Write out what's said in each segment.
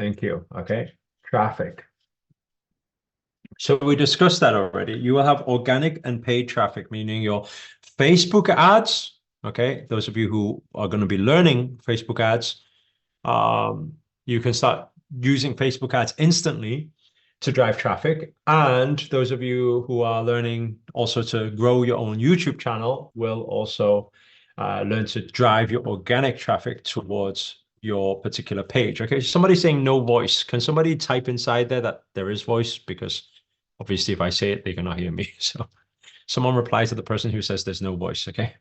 Thank you. Okay. Traffic. So we discussed that already. You will have organic and paid traffic, meaning your Facebook ads. Okay. Those of you who are going to be learning Facebook ads, you can start using Facebook ads instantly to drive traffic. And those of you who are learning also to grow your own YouTube channel will also learn to drive your organic traffic towards your particular page. Okay, somebody's saying no voice. Can somebody type inside there that there is voice? Because obviously if I say it, they cannot hear me. So someone reply to the person who says there's no voice. Okay,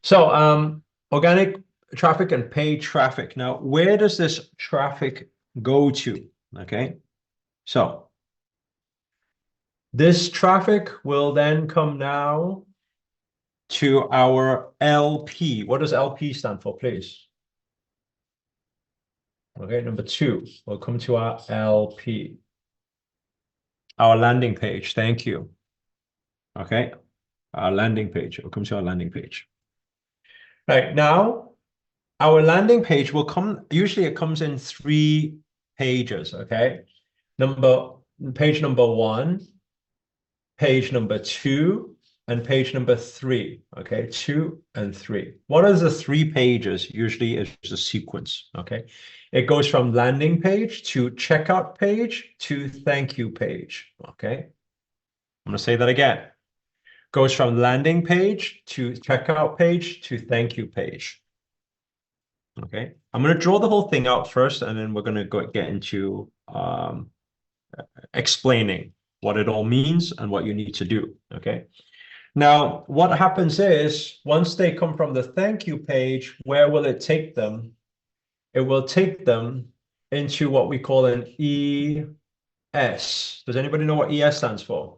so organic traffic and paid traffic. Now, where does this traffic go to? Okay, so this traffic will then come now to our LP. What does LP stand for, please? Okay, number 2, we'll come to our LP. Our landing page, thank you. Okay, our landing page, we'll come to our landing page. Right, now, our landing page will come, usually it comes in 3 pages, okay? Page number 1, page number 2, and page number 3, okay? 2 and 3. What are the 3 pages? Usually it's a sequence, okay? It goes from landing page to checkout page to thank you page, okay? I'm going to say that again. Goes from landing page to checkout page to thank you page. Okay, I'm going to draw the whole thing out first, and then we're going to get into explaining what it all means and what you need to do. Okay, now what happens is once they come from the thank you page, where will it take them? It will take them into what we call an ES. Does anybody know what ES stands for?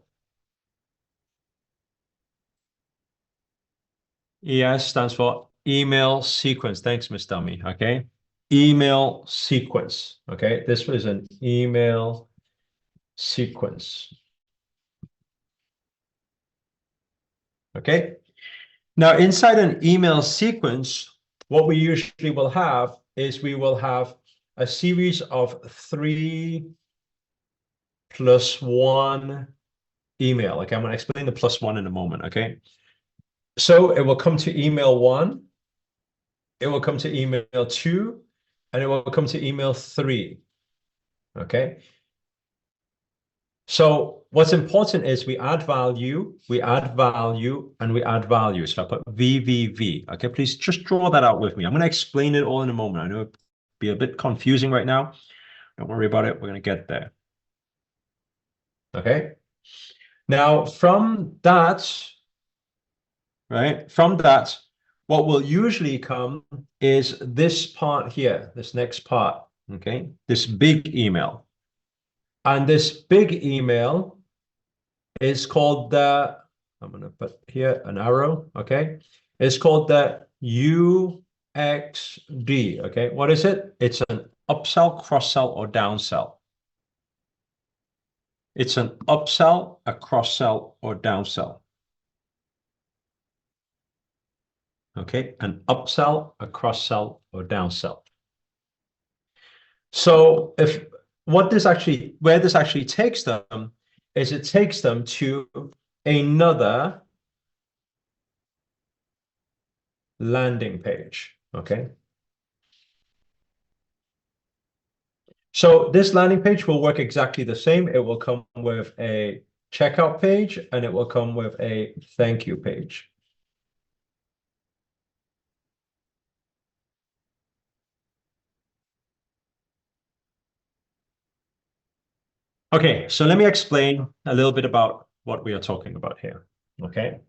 ES stands for email sequence. Thanks, Miss Dummy. Okay. Email sequence. Okay. This was an email sequence. Okay. Now, inside an email sequence, what we usually will have is we will have a series of 3 + 1 email. Okay. I'm going to explain the +1 in a moment. Okay. So it will come to email 1, it will come to email 2, and it will come to email 3. Okay. So what's important is we add value, and we add value. So I put VVV. Okay, please just draw that out with me. I'm going to explain it all in a moment. I know it'll be a bit confusing right now. Don't worry about it. We're going to get there. Okay. Now from that, right? From that, what will usually come is this part here, this next part, okay? This big email. And this big email is called the, I'm going to put here an arrow, okay? It's called the UXD, okay? What is it? It's an upsell, cross-sell, or downsell. It's an upsell, a cross-sell, or downsell. Okay, an upsell, a cross-sell, or downsell. So where this actually takes them is it takes them to another landing page. Okay. So this landing page will work exactly the same. It will come with a checkout page and it will come with a thank you page. Okay, so let me explain a little bit about what we are talking about here. Okay.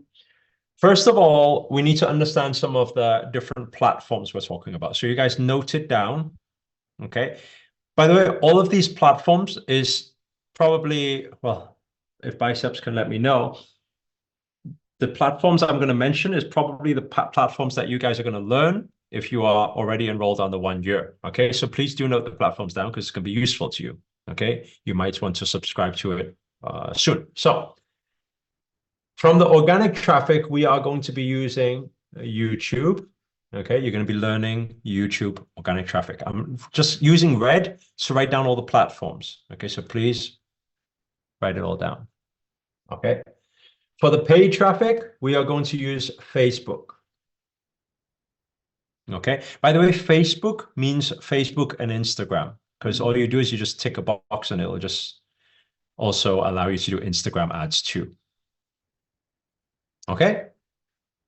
First of all, we need to understand some of the different platforms we're talking about. So you guys note it down. Okay. By the way, all of these platforms is probably, well, if Biceps can let me know, the platforms I'm going to mention is probably the platforms that you guys are going to learn if you are already enrolled on the 1 year. Okay, so please do note the platforms down because it's going to be useful to you. Okay, you might want to subscribe to it soon. So from the organic traffic, we are going to be using YouTube. Okay, you're going to be learning YouTube organic traffic. I'm just using red to write down all the platforms. Okay, so please write it all down. Okay. For the paid traffic, we are going to use Facebook. Okay. By the way, Facebook means Facebook and Instagram, because all you do is you just tick a box and it'll just also allow you to do Instagram ads too. Okay.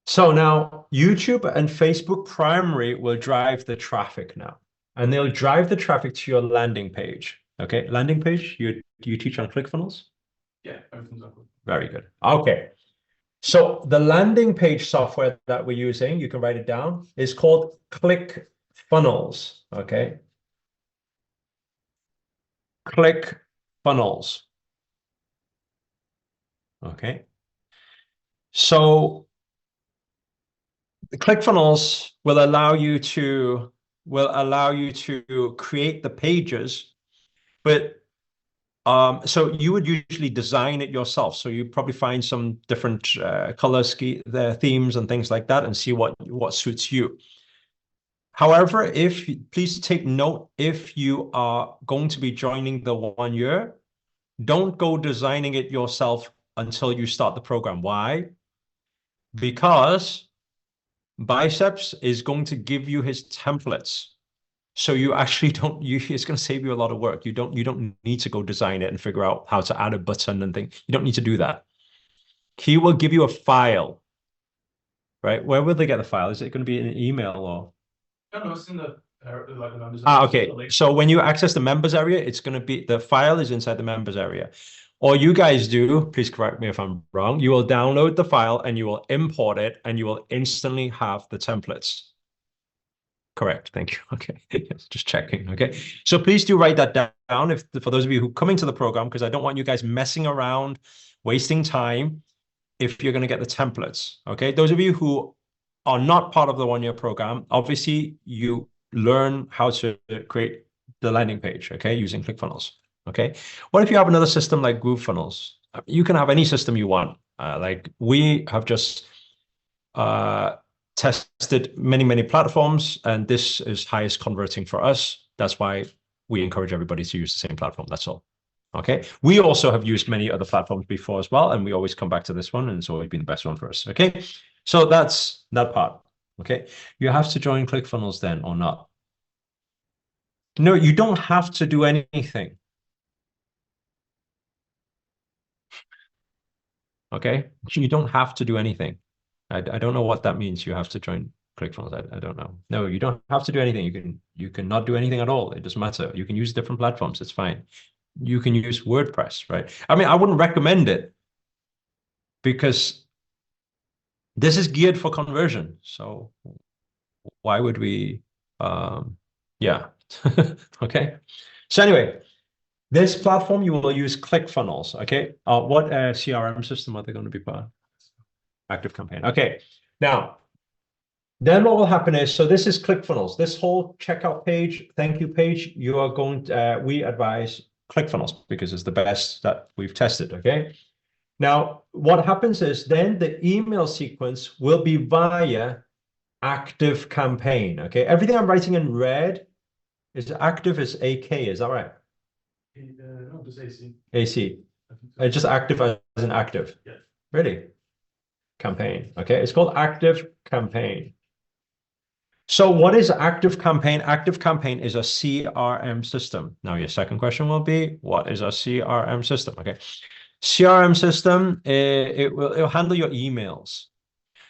So now YouTube and Facebook primary will drive the traffic now, and they'll drive the traffic to your landing page. Okay. Landing page, you teach on ClickFunnels? Yeah, everything's up. Very good. Okay. So the landing page software that we're using, you can write it down, is called ClickFunnels. Okay. ClickFunnels. Okay. So the ClickFunnels will allow you to create the pages, but so you would usually design it yourself. So you probably find some different color themes and things like that and see what suits you. However, please take note, if you are going to be joining the 1 year, don't go designing it yourself until you start the program. Why? Because Biceps is going to give you his templates. So you actually it's going to save you a lot of work. You don't need to go design it and figure out how to add a button and things. You don't need to do that. He will give you a file, right? Where will they get the file? Is it going to be in an email or? No, it's in the members. Okay. So when you access the members area, it's going to be, the file is inside the members area. All you guys do, please correct me if I'm wrong, you will download the file and you will import it and you will instantly have the templates. Correct. Thank you. Okay. Just checking. Okay. So please do write that down for those of you who come into the program, because I don't want you guys messing around, wasting time if you're going to get the templates. Okay. Those of you who are not part of the 1 year program, obviously you learn how to create the landing page, okay, using ClickFunnels. Okay. What if you have another system like GrooveFunnels? You can have any system you want. Like we have just tested many platforms, and this is highest converting for us. That's why we encourage everybody to use the same platform. That's all. Okay. We also have used many other platforms before as well, and we always come back to this one, and it's always been the best one for us. Okay. So that's that part. Okay. You have to join ClickFunnels then or not? No, you don't have to do anything. Okay. You don't have to do anything. I don't know what that means. You have to join ClickFunnels. I don't know. No, you don't have to do anything. You can not do anything at all. It doesn't matter. You can use different platforms. It's fine. You can use WordPress, right? I mean, I wouldn't recommend it because this is geared for conversion. So why would we? Yeah. Okay. So anyway, this platform, you will use ClickFunnels. Okay. What CRM system are they going to be part of? ActiveCampaign. Okay. Now, then what will happen is, so this is ClickFunnels. This whole checkout page, thank you page, you are going to, we advise ClickFunnels because it's the best that we've tested. Okay. Now, what happens is then the email sequence will be via ActiveCampaign. Okay. Everything I'm writing in red is active as AK. Is that right? No, just AC. AC. It's just active as an active. Yeah. Really? Campaign. Okay. It's called ActiveCampaign. So what is ActiveCampaign? ActiveCampaign is a CRM system. Now your second question will be, what is a CRM system? Okay. CRM system, it'll handle your emails.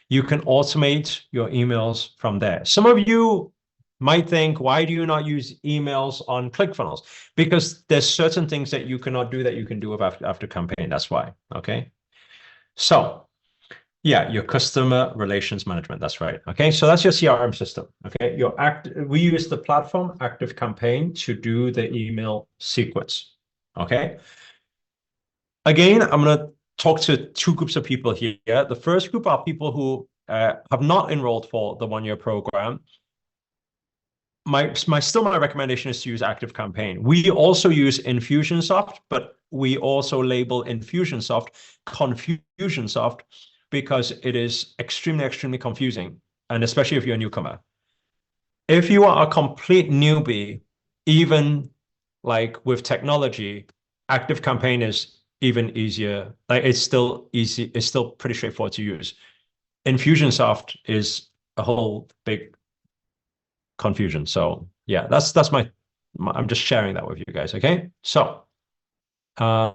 You can automate your emails from there. Some of you might think, why do you not use emails on ClickFunnels? Because there's certain things that you cannot do that you can do with ActiveCampaign. That's why. Okay. So yeah, your customer relations management. That's right. Okay, so that's your CRM system. Okay, we use the platform ActiveCampaign to do the email sequence. Okay. Again, I'm going to talk to two groups of people here. The first group are people who have not enrolled for the 1 year program. My recommendation is to use ActiveCampaign. We also use Infusionsoft, but we also label Infusionsoft Confusionsoft, because it is extremely confusing, and especially if you're a newcomer. If you are a complete newbie, even like with technology, Active Campaign is even easier. Like it's still easy, it's still pretty straightforward to use. Infusionsoft is a whole big confusion. So yeah, that's my I'm just sharing that with you guys. Okay. So uh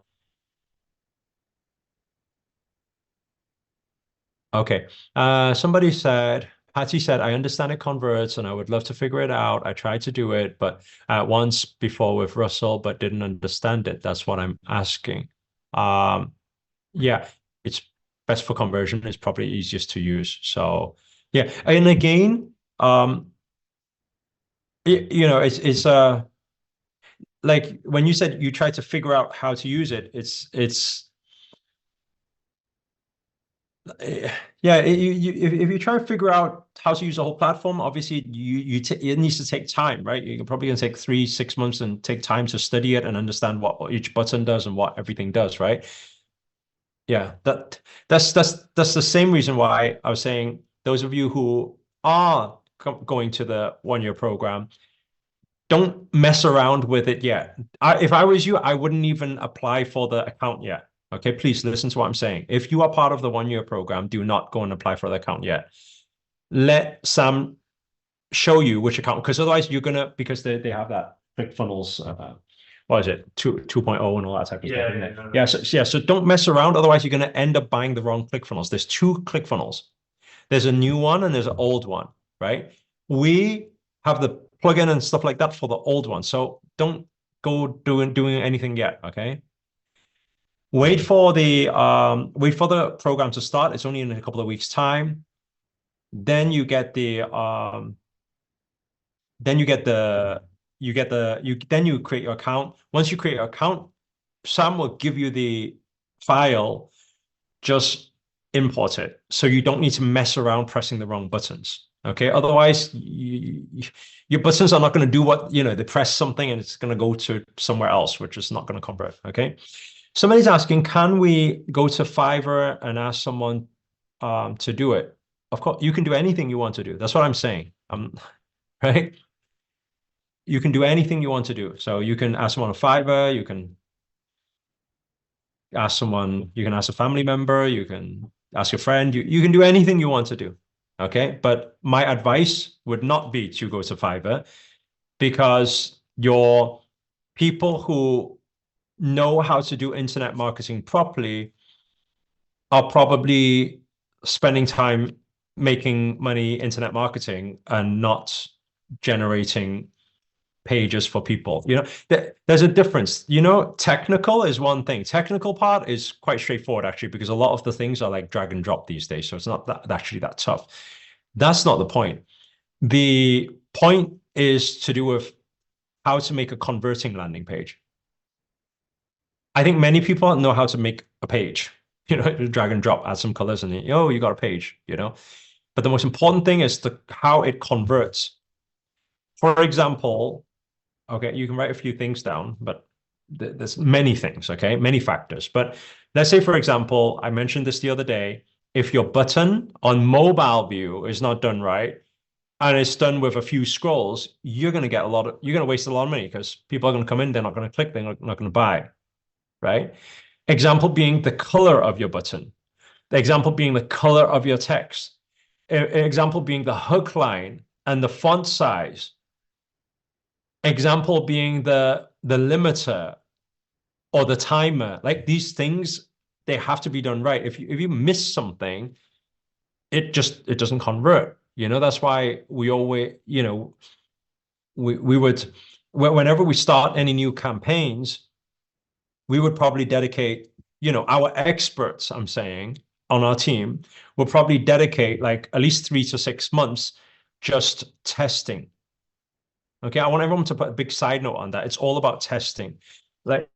okay. Somebody said, Patty said, I understand it converts and I would love to figure it out. I tried to do it, but once before with Russell, but didn't understand it. That's what I'm asking. Um, yeah, it's best for conversion. It's probably easiest to use. So yeah, and again, you know, it's like when you said you tried to figure out how to use it, it's yeah, if you try to figure out how to use the whole platform, obviously it needs to take time, right? You're probably going to take 3 6 months and take time to study it and understand what each button does and what everything does, right? Yeah, that's the same reason why I was saying those of you who are going to the 1 year program, don't mess around with it yet. If I was you, I wouldn't even apply for the account yet. Okay, please listen to what I'm saying. If you are part of the 1 year program, do not go and apply for the account yet. Let Sam show you which account, because otherwise you're gonna, because they have that ClickFunnels, what is it, 2.0 and all that type of stuff, isn't it? Yeah, so don't mess around. Otherwise, you're gonna end up buying the wrong ClickFunnels. There's two ClickFunnels. There's a new one and there's an old one, right? We have the plugin and stuff like that for the old one. So don't go doing anything yet, okay? Wait for the program to start. It's only in a couple of weeks' time. Then you get the then you create your account. Once you create your account, Sam will give you the file, just import it. So you don't need to mess around pressing the wrong buttons. Okay. Otherwise, your buttons are not going to do what, they press something and it's going to go to somewhere else, which is not going to convert. Okay. Somebody's asking, can we go to Fiverr and ask someone to do it? Of course, you can do anything you want to do. That's what I'm saying. Right? You can do anything you want to do. So you can ask someone on Fiverr, you can ask a family member, you can ask a friend, you can do anything you want to do. Okay. But my advice would not be to go to Fiverr, because your people who know how to do internet marketing properly are probably spending time making money internet marketing and not generating pages for people. There's a difference. Technical is one thing. Technical part is quite straightforward, actually, because a lot of the things are like drag and drop these days. So it's not actually that tough. That's not the point. The point is to do with how to make a converting landing page. I think many people know how to make a page, drag and drop, add some colors, and you got a page, But the most important thing is how it converts. For example, okay, you can write a few things down, but there's many things, okay, many factors. But let's say, for example, I mentioned this the other day, if your button on mobile view is not done right, and it's done with a few scrolls, you're going to waste a lot of money, because people are going to come in, they're not going to click, they're not going to buy, right? Example being the color of your button. The example being the color of your text. Example being the hook line and the font size. Example being the limiter or the timer. Like these things, they have to be done right. If you miss something, it doesn't convert. That's why we always, we would, whenever we start any new campaigns, we would probably dedicate, our experts, I'm saying, on our team will probably dedicate like at least 3 to 6 months just testing. Okay, I want everyone to put a big side note on that. It's all about testing. Like,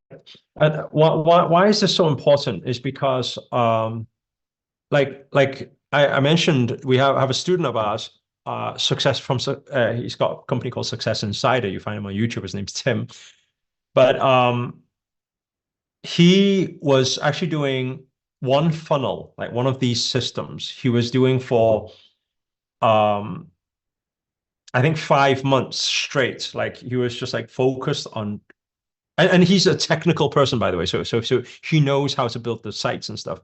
why is this so important? Is because, like I mentioned, we have a student of ours, he's got a company called Success Insider. You find him on YouTube. His name's Tim. But he was actually doing one funnel, like one of these systems. He was doing for I think 5 months straight. Like he was just like focused on, and he's a technical person, by the way. So he knows how to build the sites and stuff.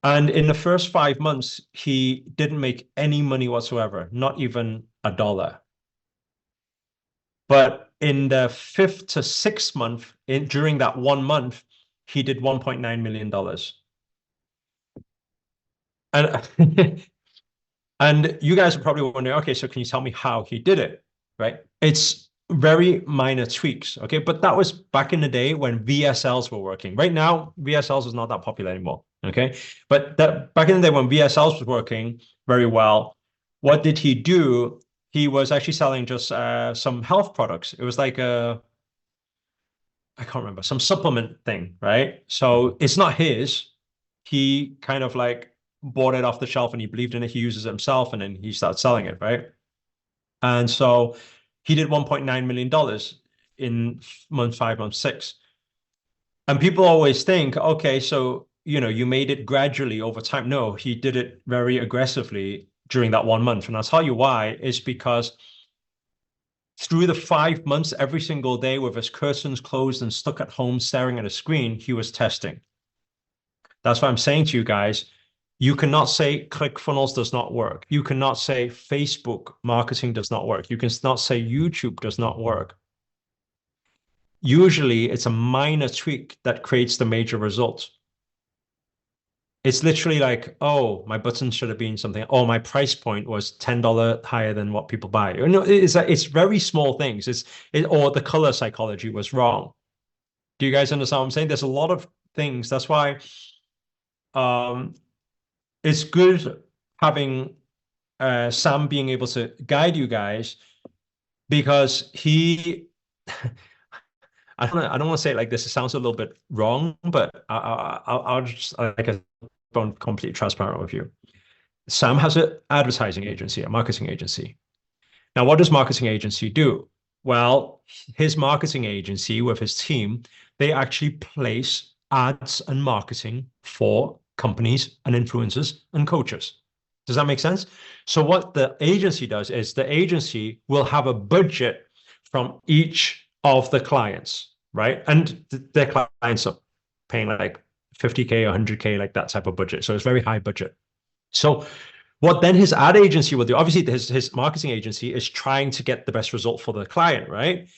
And in the first 5 months, he didn't make any money whatsoever, not even a dollar. But in the fifth to sixth month, during that 1 month, he did $1.9 million. And and you guys are probably wondering, okay, so can you tell me how he did it? Right? It's very minor tweaks. Okay. But that was back in the day when VSLs were working. Right now, VSLs is not that popular anymore. Okay. But that back in the day when VSLs was working very well, what did he do? He was actually selling just some health products. It was like I can't remember, some supplement thing, right? So it's not his. He kind of like bought it off the shelf and he believed in it. He uses it himself and then he started selling it, right? And so he did $1.9 million in month five, month six. And people always think, okay, so you made it gradually over time. No, he did it very aggressively during that 1 month. And I'll tell you why, is because through the 5 months, every single day with his curtains closed and stuck at home staring at a screen, he was testing. That's what I'm saying to you guys. You cannot say ClickFunnels does not work. You cannot say Facebook marketing does not work. You can not say YouTube does not work. Usually it's a minor tweak that creates the major result. It's literally like, oh, my button should have been something. Oh, my price point was $10 higher than what people buy. It's very small things. Or the color psychology was wrong. Do you guys understand what I'm saying? There's a lot of things. That's why it's good having Sam being able to guide you guys because he I don't want to say it like this. It sounds a little bit wrong, but I'll just like I'm completely transparent with you. Sam has an advertising agency, a marketing agency. Now, what does marketing agency do? Well, his marketing agency with his team, they actually place ads and marketing for companies and influencers and coaches. Does that make sense? So what the agency does is the agency will have a budget from each of the clients, right? And their clients are paying like 50K or 100K, like that type of budget. So it's very high budget. So what then his ad agency will do, obviously his marketing agency is trying to get the best result for the client, right?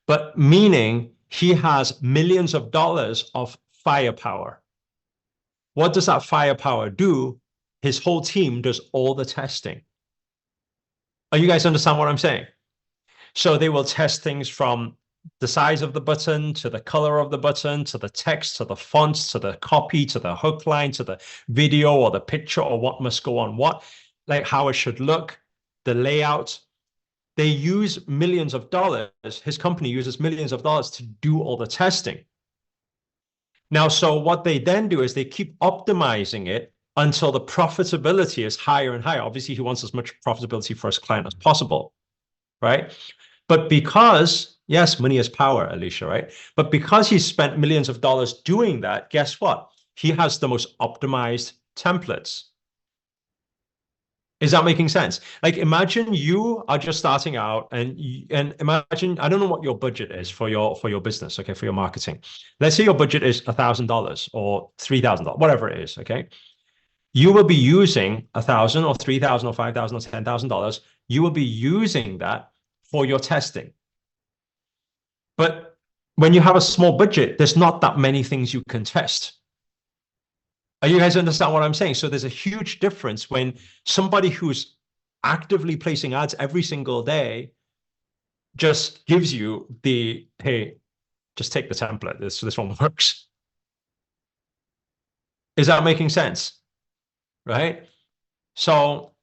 But meaning he has millions of dollars of firepower. What does that firepower do? His whole team does all the testing. Are you guys understand what I'm saying? So they will test things from the size of the button, to the color of the button, to the text, to the fonts, to the copy, to the hook line, to the video or the picture or what must go on what, like how it should look, the layout. They use millions of dollars. His company uses millions of dollars to do all the testing. Now, so what they then do is they keep optimizing it until the profitability is higher and higher. Obviously, he wants as much profitability for his client as possible, right? But because, yes, money is power, Alicia, right? But because he's spent millions of dollars doing that, guess what? He has the most optimized templates. Is that making sense? Like imagine you are just starting out and imagine, I don't know what your budget is for your business, okay, for your marketing. Let's say your budget is $1,000 or $3,000, whatever it is, okay? You will be using 1,000 or 3,000 or 5,000 or $10,000. You will be using that for your testing. But when you have a small budget, there's not that many things you can test. Are you guys understand what I'm saying? So there's a huge difference when somebody who's actively placing ads every single day just gives you the, hey, just take the template. This one works. Is that making sense? Right? So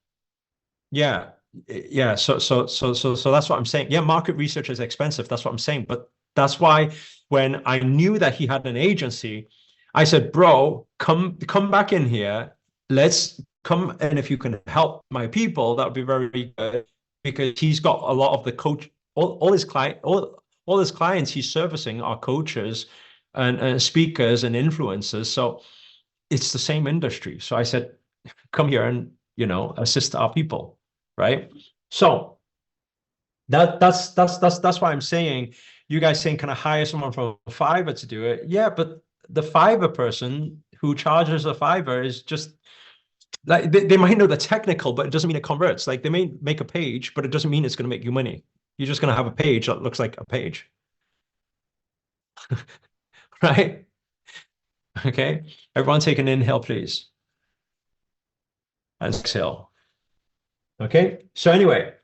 yeah. Yeah. So that's what I'm saying. Yeah, market research is expensive. That's what I'm saying. But that's why when I knew that he had an agency, I said, bro, come back in here. Let's come, and if you can help my people, that would be very good because he's got a lot of the coach, all his clients he's servicing are coaches and speakers and influencers. So it's the same industry. So I said, come here and assist our people, right? So That's why I'm saying, you guys saying, can I hire someone from Fiverr to do it? Yeah, but the Fiverr person who charges a Fiverr is just like they might know the technical, but it doesn't mean it converts. Like they may make a page, but it doesn't mean it's going to make you money. You're just going to have a page that looks like a page, right? Okay. Everyone take an inhale, please. And exhale. Okay. So anyway,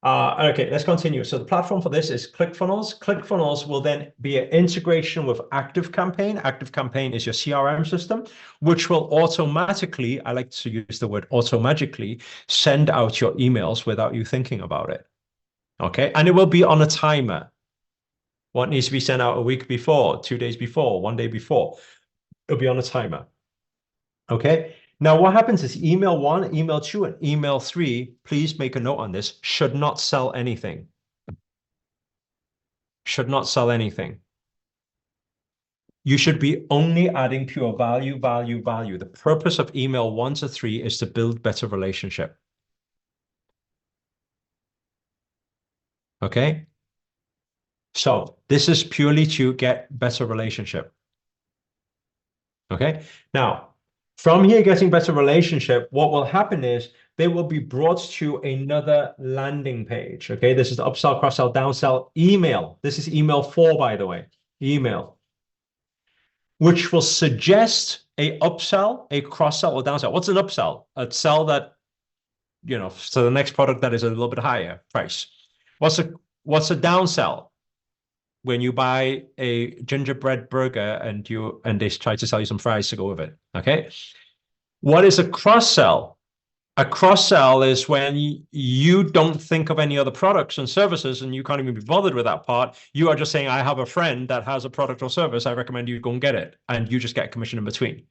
okay, let's continue. So the platform for this is ClickFunnels. ClickFunnels will then be an integration with ActiveCampaign. ActiveCampaign is your CRM system, which will automatically, I like to use the word automagically, send out your emails without you thinking about it. Okay, and it will be on a timer. What needs to be sent out a week before, 2 days before, 1 day before. It'll be on a timer. Okay. Now, what happens is email 1, email 2, and email 3, please make a note on this, should not sell anything. Should not sell anything. You should be only adding pure value, value, value. The purpose of email 1 to 3 is to build better relationship. Okay. So this is purely to get better relationship. Okay. Now, from here, getting better relationship, what will happen is they will be brought to another landing page. Okay. This is the upsell, cross-sell, downsell email. This is email 4, by the way, email, which will suggest a upsell, a cross-sell, or downsell. What's an upsell? A sell that, you know, so the next product that is a little bit higher price. What's a downsell? When you buy a gingerbread burger and they try to sell you some fries to go with it. Okay. What is a cross-sell? A cross-sell is when you don't think of any other products and services and you can't even be bothered with that part. You are just saying, I have a friend that has a product or service. I recommend you go and get it. And you just get commission in between.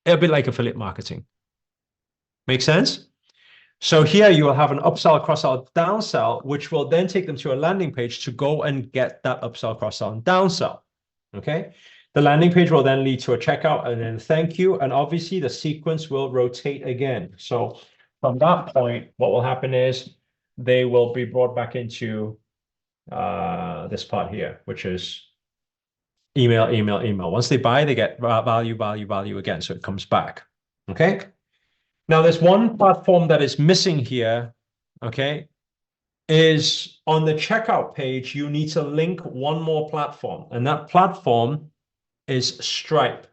It'll be like affiliate marketing. Make sense? So here you will have an upsell, cross-sell, downsell, which will then take them to a landing page to go and get that upsell, cross-sell, and downsell. Okay. The landing page will then lead to a checkout and then thank you. And obviously the sequence will rotate again. So from that point, what will happen is they will be brought back into this part here, which is email, email, email. Once they buy, they get value, value, value again. So it comes back. Okay. Now, there's one platform that is missing here, okay, is on the checkout page, you need to link one more platform, and that platform is Stripe.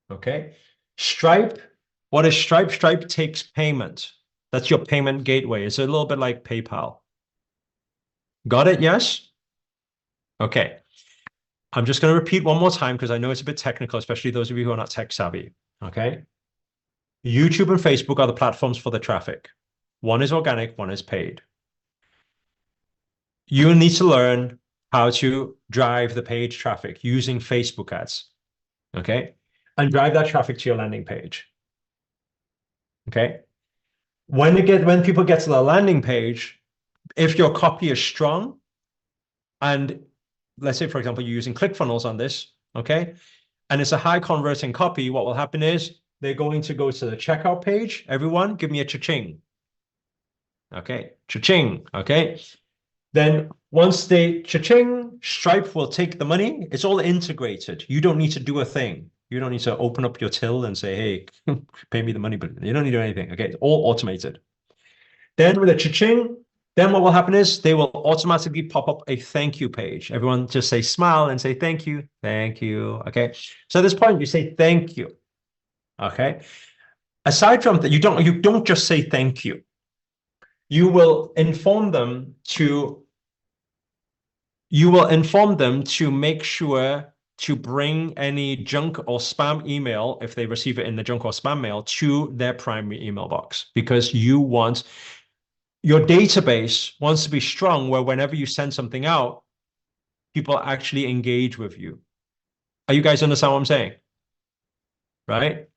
Okay, Stripe, what is Stripe? Stripe takes payment. That's your payment gateway. It's a little bit like PayPal. Got it? Yes? Okay. I'm just going to repeat one more time because I know it's a bit technical, especially those of you who are not tech savvy. Okay. YouTube and Facebook are the platforms for the traffic. One is organic, one is paid. You need to learn how to drive the paid traffic using Facebook ads, okay? And drive that traffic to your landing page, okay? When people get to the landing page, if your copy is strong, and let's say, for example, you're using ClickFunnels on this, okay? And it's a high converting copy, what will happen is they're going to go to the checkout page. Everyone, give me a cha-ching. Okay, cha-ching, okay? Then once they cha-ching, Stripe will take the money. It's all integrated. You don't need to do a thing. You don't need to open up your till and say, hey, pay me the money, but you don't need to do anything. Okay, it's all automated. Then with a cha-ching, then what will happen is they will automatically pop up a thank you page. Everyone just say smile and say thank you, thank you. Okay, so at this point you say thank you. Okay. Aside from that, you don't just say thank you. You will inform them to make sure to bring any junk or spam email, if they receive it in the junk or spam mail, to their primary email box, because you want your database wants to be strong where whenever you send something out, people actually engage with you. Are you guys understand what I'm saying? Right?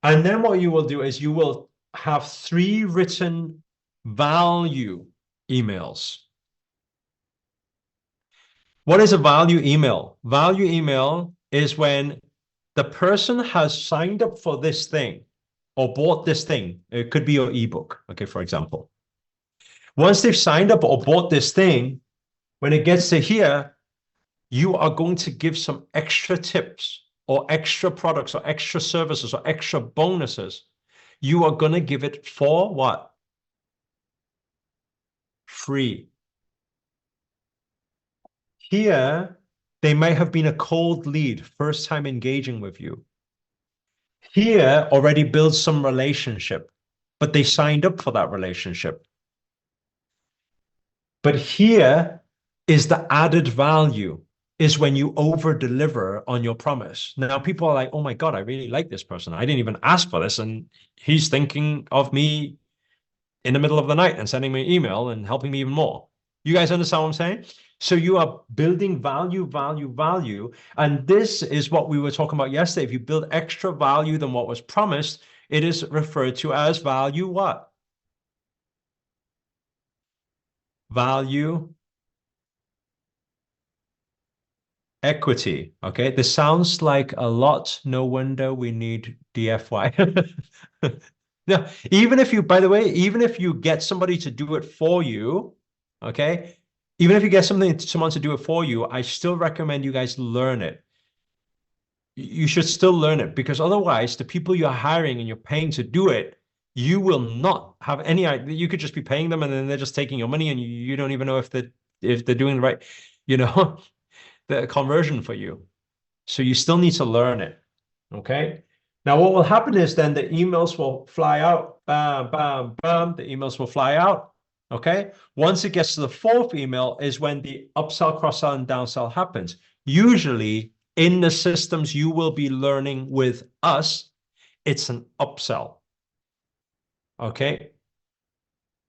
And then what you will do is you will have 3 written value emails. What is a value email? Value email is when the person has signed up for this thing or bought this thing. It could be your ebook, okay, for example. Once they've signed up or bought this thing, when it gets to here, you are going to give some extra tips or extra products or extra services or extra bonuses. You are going to give it for what? Free. Here, they may have been a cold lead, first time engaging with you. Here already builds some relationship, but they signed up for that relationship. But here is the added value, is when you over deliver on your promise. Now people are like, oh my God, I really like this person. I didn't even ask for this. And he's thinking of me in the middle of the night and sending me an email and helping me even more. You guys understand what I'm saying? So you are building value, value, value. And this is what we were talking about yesterday. If you build extra value than what was promised, it is referred to as value what? Value equity. Okay. This sounds like a lot. No wonder we need DFY. No, even if you, by the way, even if you get somebody to do it for you, okay, even if you get someone to do it for you, I still recommend you guys learn it. You should still learn it, because otherwise the people you're hiring and you're paying to do it, you will not have any idea. You could just be paying them and then they're just taking your money and you don't even know if they're doing the right, you know, the conversion for you. So you still need to learn it. Okay. Now, what will happen is then the emails will fly out. Bam, bam, bam. The emails will fly out. Okay. Once it gets to the fourth email is when the upsell, cross-sell, and downsell happens. Usually in the systems you will be learning with us, it's an upsell. Okay.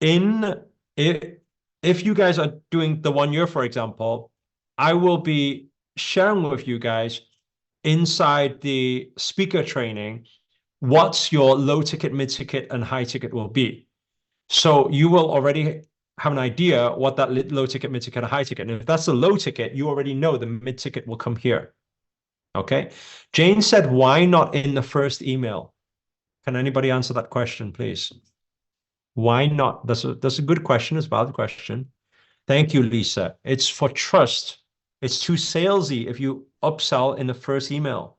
If you guys are doing the 1 year, for example, I will be sharing with you guys inside the speaker training what your low ticket, mid ticket, and high ticket will be. So you will already have an idea what that low ticket, mid ticket, and high ticket. And if that's the low ticket, you already know the mid ticket will come here. Okay. Jane said, why not in the first email? Can anybody answer that question, please? Why not? That's a good question. It's a valid question. Thank you, Lisa. It's for trust. It's too salesy if you upsell in the first email.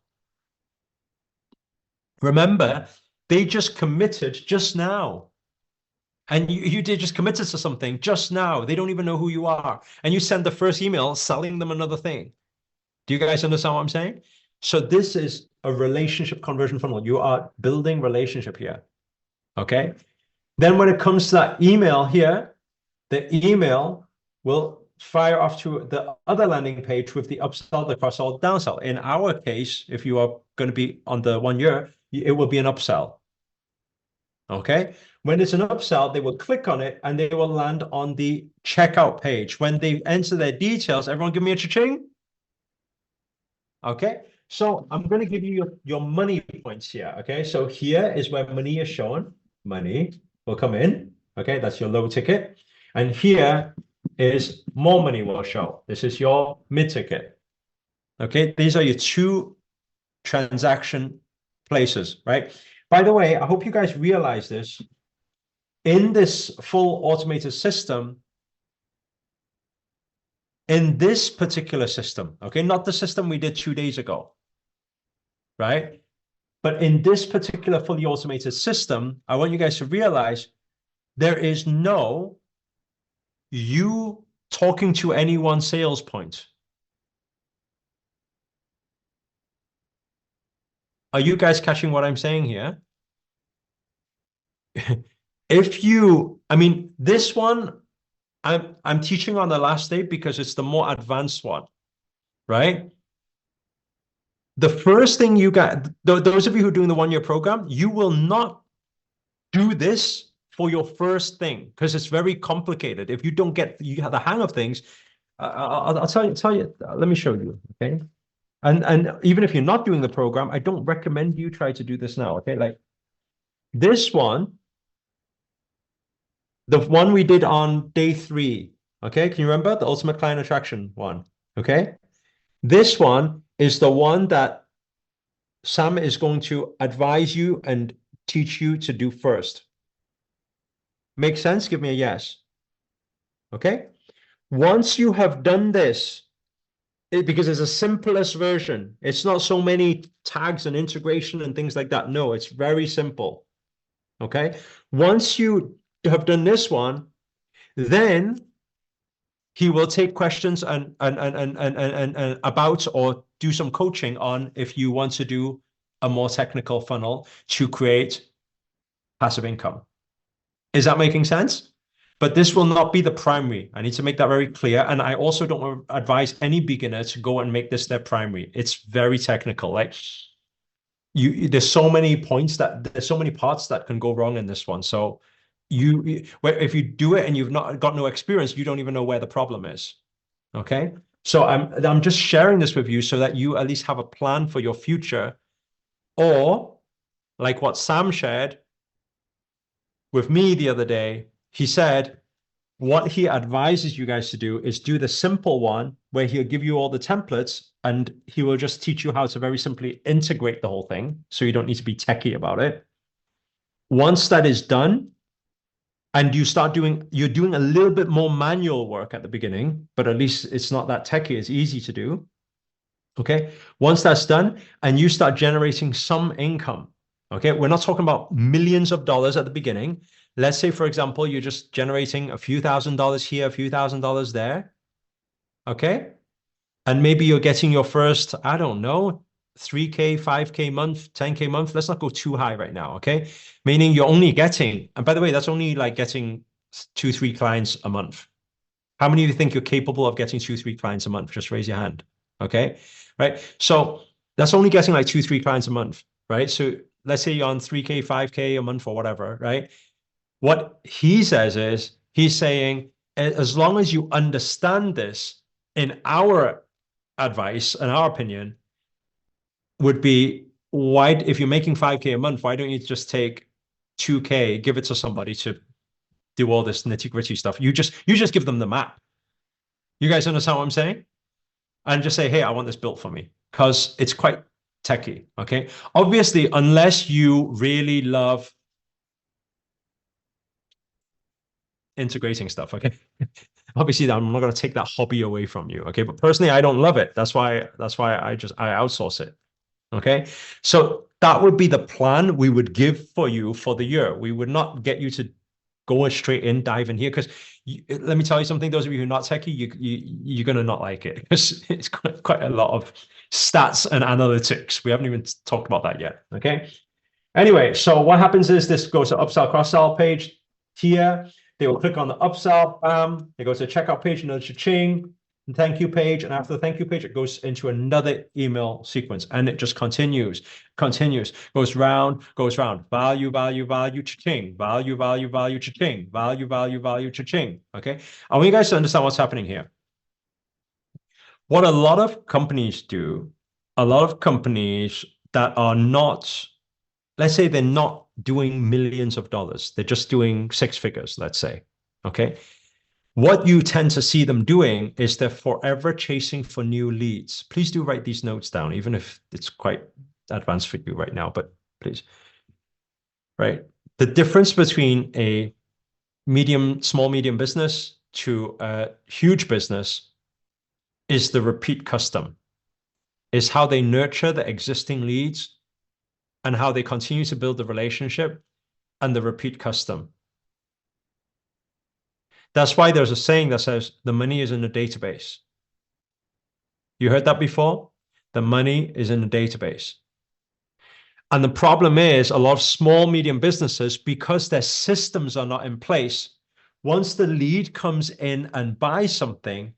Remember, they just committed just now. And you did just committed to something just now. They don't even know who you are. And you send the first email selling them another thing. Do you guys understand what I'm saying? So this is a relationship conversion funnel. You are building relationship here. Okay. Then when it comes to that email here, the email will fire off to the other landing page with the upsell, the cross-sell, downsell. In our case, if you are going to be on the 1 year, it will be an upsell. Okay. When it's an upsell, they will click on it and they will land on the checkout page. When they enter their details, everyone give me a cha-ching. Okay. So I'm going to give you your money points here. Okay. So here is where money is shown. Money will come in. Okay. That's your low ticket. And here is more money will show. This is your mid ticket. Okay. These are your two transaction places, right? By the way, I hope you guys realize this. In this full automated system, in this particular system, okay, not the system we did 2 days ago, right? But in this particular fully automated system, I want you guys to realize there is no you talking to any one sales point. Are you guys catching what I'm saying here? If you, I mean, this one, I'm teaching on the last day because it's the more advanced one, right? The first thing you got, those of you who are doing the 1 year program, you will not do this for your first thing because it's very complicated. If you don't get you have the hang of things, I'll tell you. Let me show you. Okay, and even if you're not doing the program, I don't recommend you try to do this now. Okay, like this one, the one we did on day 3. Okay, can you remember the ultimate client attraction one? Okay, this one is the one that Sam is going to advise you and teach you to do first. Make sense? Give me a yes. Okay. Once you have done this, because it's a simplest version, it's not so many tags and integration and things like that. No, it's very simple. Okay. Once you have done this one, then he will take questions and about or do some coaching on if you want to do a more technical funnel to create passive income. Is that making sense? But this will not be the primary. I need to make that very clear. And I also don't advise any beginner to go and make this their primary. It's very technical. Like there's so many points there's so many parts that can go wrong in this one. So if you do it and you've not got no experience, you don't even know where the problem is. Okay. So I'm just sharing this with you so that you at least have a plan for your future, or like what Sam shared with me the other day. He said what he advises you guys to do is do the simple one where he'll give you all the templates and he will just teach you how to very simply integrate the whole thing. So you don't need to be techie about it. Once that is done, and you're doing a little bit more manual work at the beginning, but at least it's not that techy, it's easy to do. Okay. Once that's done and you start generating some income, okay, we're not talking about millions of dollars at the beginning. Let's say, for example, you're just generating a few $1,000s here, a few $1,000s there. Okay. And maybe you're getting your first, I don't know, 3K, 5K month, 10K month. Let's not go too high right now. Okay. Meaning you're only getting, and by the way, that's only like getting 2-3 clients a month. How many of you think you're capable of getting 2-3 clients a month? Just raise your hand. Okay. Right. So that's only getting like 2-3 clients a month. Right. So let's say you're on 3K, 5K a month or whatever. Right. What he says is he's saying, as long as you understand this, in our advice and our opinion would be, why, if you're making 5K a month, why don't you just take 2K, give it to somebody to do all this nitty gritty stuff? You just give them the map. You guys understand what I'm saying? And just say, hey, I want this built for me, because it's quite techy. Okay. Obviously, unless you really love integrating stuff. Okay. Obviously, I'm not going to take that hobby away from you. Okay. But personally, I don't love it. That's why I outsource it. Okay. So that would be the plan we would give for you for the year. We would not get you to go straight in, dive in here, because let me tell you something. Those of you who are not techie, you're going to not like it, because it's quite a lot of stats and analytics. We haven't even talked about that yet. Okay. Anyway, so what happens is this goes to upsell, cross-sell page here. They will click on the upsell, bam. They go to the checkout page, another cha-ching, and thank you page. And after the thank you page, it goes into another email sequence, and it just continues, goes round, value, cha-ching, value, cha-ching, value, cha-ching. Okay. I want you guys to understand what's happening here. What a lot of companies do, a lot of companies that are not, let's say they're not doing millions of dollars, they're just doing 6 figures, let's say. Okay. What you tend to see them doing is they're forever chasing for new leads. Please do write these notes down, even if it's quite advanced for you right now, but please. Right. The difference between a small, medium business to a huge business is the repeat custom, is how they nurture the existing leads and how they continue to build the relationship and the repeat custom. That's why there's a saying that says the money is in the database. You heard that before? The money is in the database. And the problem is a lot of small, medium businesses, because their systems are not in place, once the lead comes in and buys something,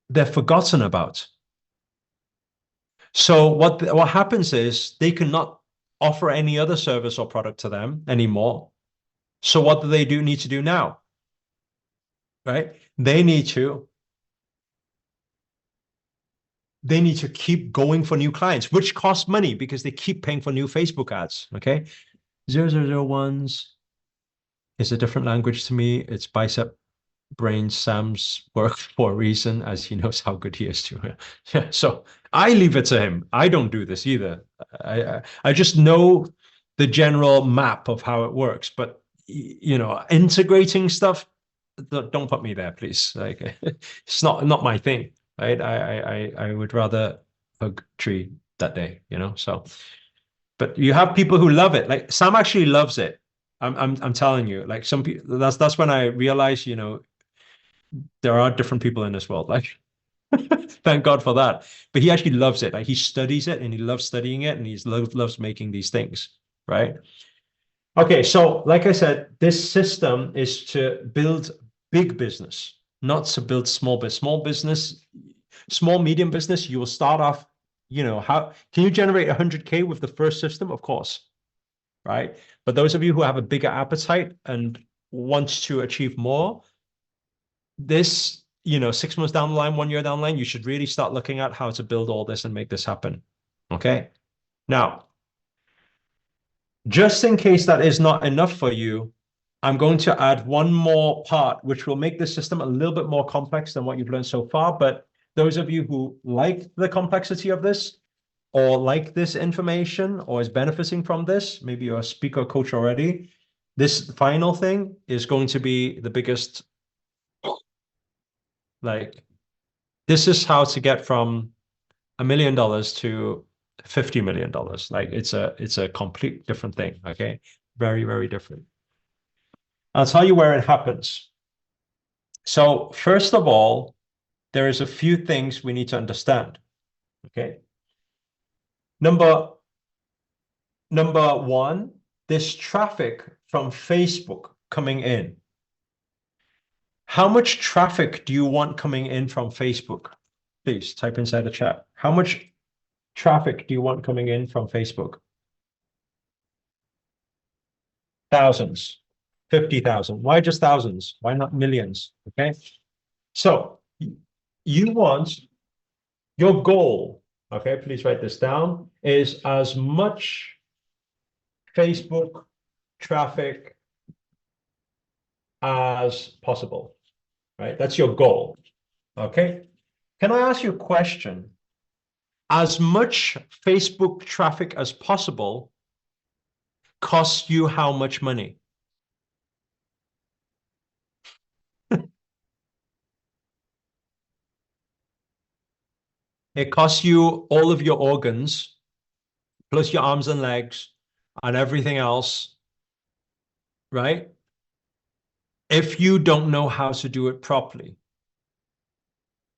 they're forgotten about. So what happens is they cannot offer any other service or product to them anymore. So what do they need to do now? Right? They need to keep going for new clients, which costs money because they keep paying for new Facebook ads. Okay. 0001s is a different language to me. It's bicep brain Sam's work for a reason, as he knows how good he is to it. Yeah, so I leave it to him. I don't do this either. I just know the general map of how it works, but integrating stuff, don't put me there, please. Like it's not my thing, right? I would rather hug tree that day, you know. So, but you have people who love it. Like Sam actually loves it. I'm telling you. Like some people, that's when I realized, you know, there are different people in this world. Like, thank God for that. But he actually loves it. Like he studies it and he loves studying it and he loves making these things, right? Okay, so like I said, this system is to build big business, not to build small business. Small business, small, medium business, you will start off, you know, how can you generate 100K with the first system? Of course, right? But those of you who have a bigger appetite and want to achieve more, this, you know, 6 months down the line, 1 year down the line, you should really start looking at how to build all this and make this happen. Okay. Now, just in case that is not enough for you, I'm going to add one more part, which will make the system a little bit more complex than what you've learned so far. But those of you who like the complexity of this, or like this information, or is benefiting from this, maybe you're a speaker coach already, this final thing is going to be the biggest. Like, this is how to get from $1 million to $50 million. Like, it's a complete different thing. Okay, very, very different. I'll tell you where it happens. So first of all, there is a few things we need to understand. Okay. Number one, this traffic from Facebook coming in. How much traffic do you want coming in from Facebook? Please type inside the chat. How much traffic do you want coming in from Facebook? Thousands, 50,000. Why just thousands? Why not millions? Okay. So you want your goal, okay, please write this down, is as much Facebook traffic as possible, right? That's your goal, okay? Can I ask you a question? As much Facebook traffic as possible costs you how much money? It costs you all of your organs, plus your arms and legs and everything else, right? If you don't know how to do it properly.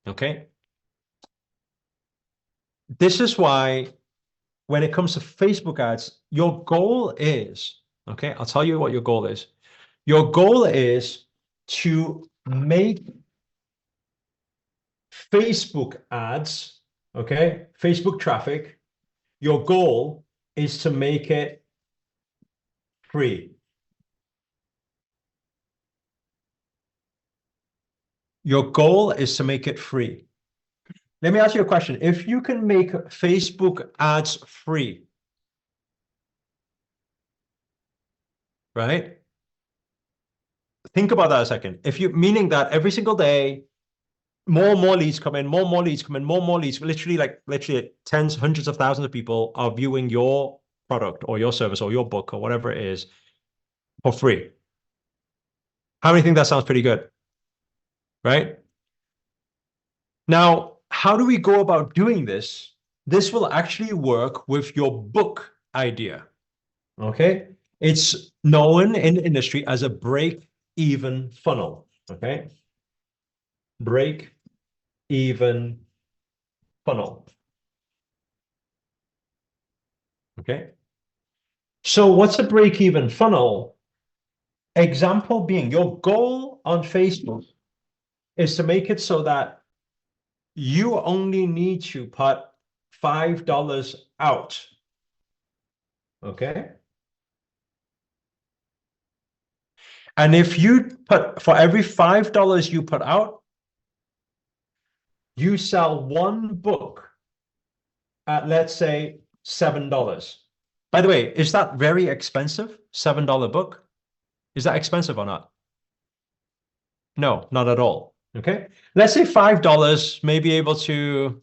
Okay? This is why when it comes to Facebook ads, your goal is, okay, I'll tell you what your goal is. Your goal is to make Facebook ads, okay, Facebook traffic, your goal is to make it free. Your goal is to make it free. Let me ask you a question. If you can make Facebook ads free, right? Think about that a second. If you, meaning that every single day, more and more leads come in, more and more leads come in, more and more leads, literally tens, hundreds of thousands of people are viewing your product or your service or your book or whatever it is for free. How many think that sounds pretty good? Right? Now, how do we go about doing this? This will actually work with your book idea. Okay? It's known in the industry as a break-even funnel. Okay? Break-even funnel. Okay? So what's a break-even funnel? Example being, your goal on Facebook is to make it so that you only need to put $5 out. Okay? And if you put, for every $5 you put out, you sell one book at, let's say, $7. By the way, is that very expensive? $7 book? Is that expensive or not? No, not at all. Okay. Let's say $5 may be able to,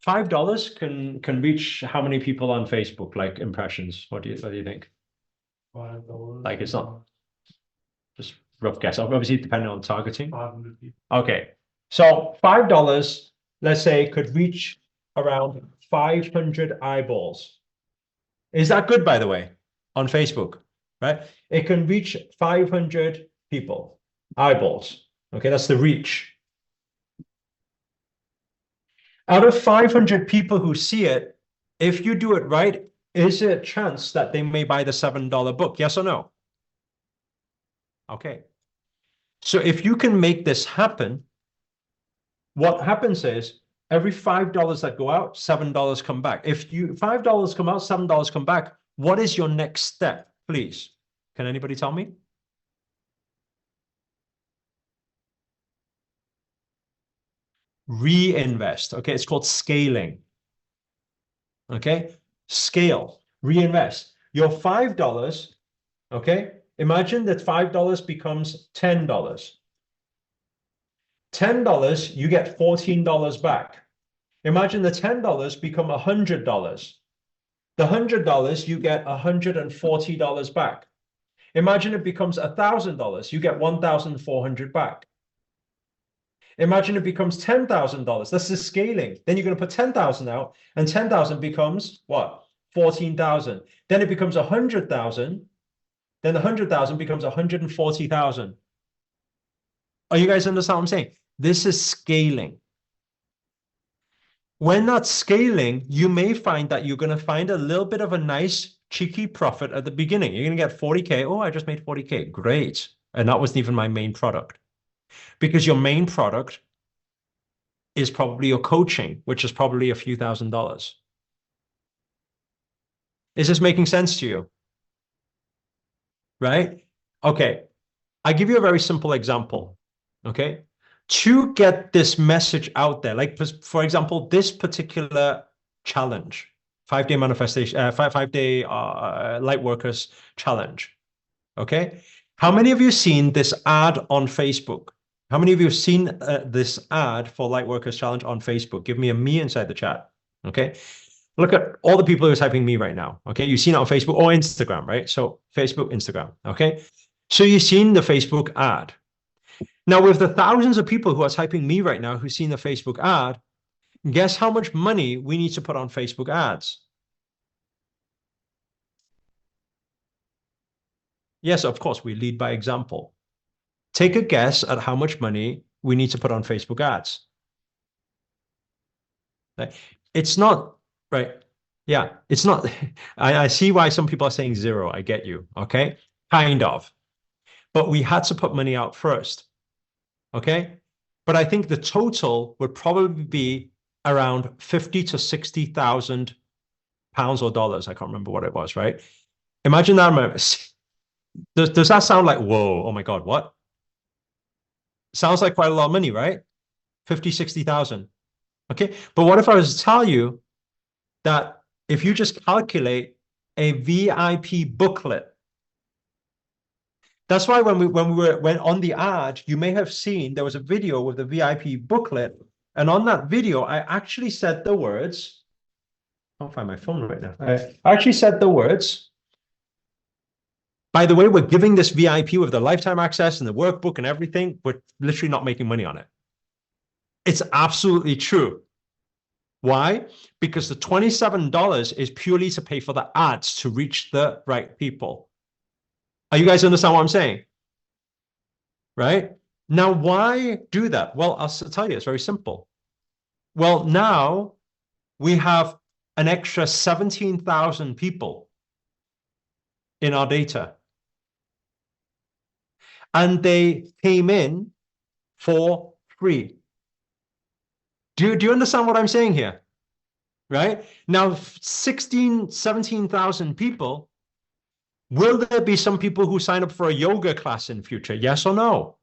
$5 can reach how many people on Facebook, like impressions? What do you think? $5. Like it's not just rough guess. Obviously, depending on targeting. 500 people. Okay. So $5, let's say, could reach around 500 eyeballs. Is that good, by the way, on Facebook, right? It can reach 500 people, eyeballs. Okay, that's the reach. Out of 500 people who see it, if you do it right, is there a chance that they may buy the $7 book? Yes or no? Okay. So if you can make this happen, what happens is every $5 that go out, $7 come back. If you $5 come out, $7 come back, what is your next step, please? Can anybody tell me? Reinvest. Okay, it's called scaling. Okay, scale, reinvest. Your $5, okay, imagine that $5 becomes $10. $10, you get $14 back. Imagine the $10 become $100. The $100, you get $140 back. Imagine it becomes $1,000, you get $1,400 back. Imagine it becomes $10,000. That's the scaling. Then you're going to put 10,000 out, and 10,000 becomes what? 14,000. Then it becomes 100,000. Then the 100,000 becomes 140,000. Are you guys understand what I'm saying? This is scaling. When that's scaling, you may find that you're going to find a little bit of a nice cheeky profit at the beginning. You're going to get 40K. Oh, I just made 40K. Great. And that wasn't even my main product. Because your main product is probably your coaching, which is probably a few $1,000s. Is this making sense to you? Right? Okay. I give you a very simple example. Okay. To get this message out there, like for example, this particular challenge, 5-day manifestation, 5-day Lightworkers challenge. Okay. How many of you seen this ad on Facebook? How many of you have seen this ad for Lightworkers challenge on Facebook? Give me a me inside the chat. Okay. Look at all the people who are typing me right now. Okay. You've seen it on Facebook or Instagram, right? So Facebook, Instagram. Okay. So you've seen the Facebook ad. Now, with the thousands of people who are typing me right now who've seen the Facebook ad, guess how much money we need to put on Facebook ads? Yes, of course, we lead by example. Take a guess at how much money we need to put on Facebook ads. Right? It's not, right? Yeah, it's not. I see why some people are saying zero. I get you. Okay. Kind of. But we had to put money out first. Okay. But I think the total would probably be around 50 to 60,000 pounds or dollars. I can't remember what it was, right? Imagine that amount. Does that sound like, whoa, oh my God, what? Sounds like quite a lot of money, right? 50, 60,000. Okay. But what if I was to tell you that if you just calculate a VIP booklet, that's why when we went on the ad, you may have seen there was a video with the VIP booklet. And on that video, I actually said the words. I can't find my phone right now. I actually said the words. By the way, we're giving this VIP with the lifetime access and the workbook and everything. We're literally not making money on it. It's absolutely true. Why? Because the $27 is purely to pay for the ads to reach the right people. Are you guys understand what I'm saying? Right? Now, why do that? Well, I'll tell you, it's very simple. Well, now we have an extra 17,000 people in our data. And they came in for free. Do you understand what I'm saying here? Right? Now, 17,000 people. Will there be some people who sign up for a yoga class in future? Yes or no?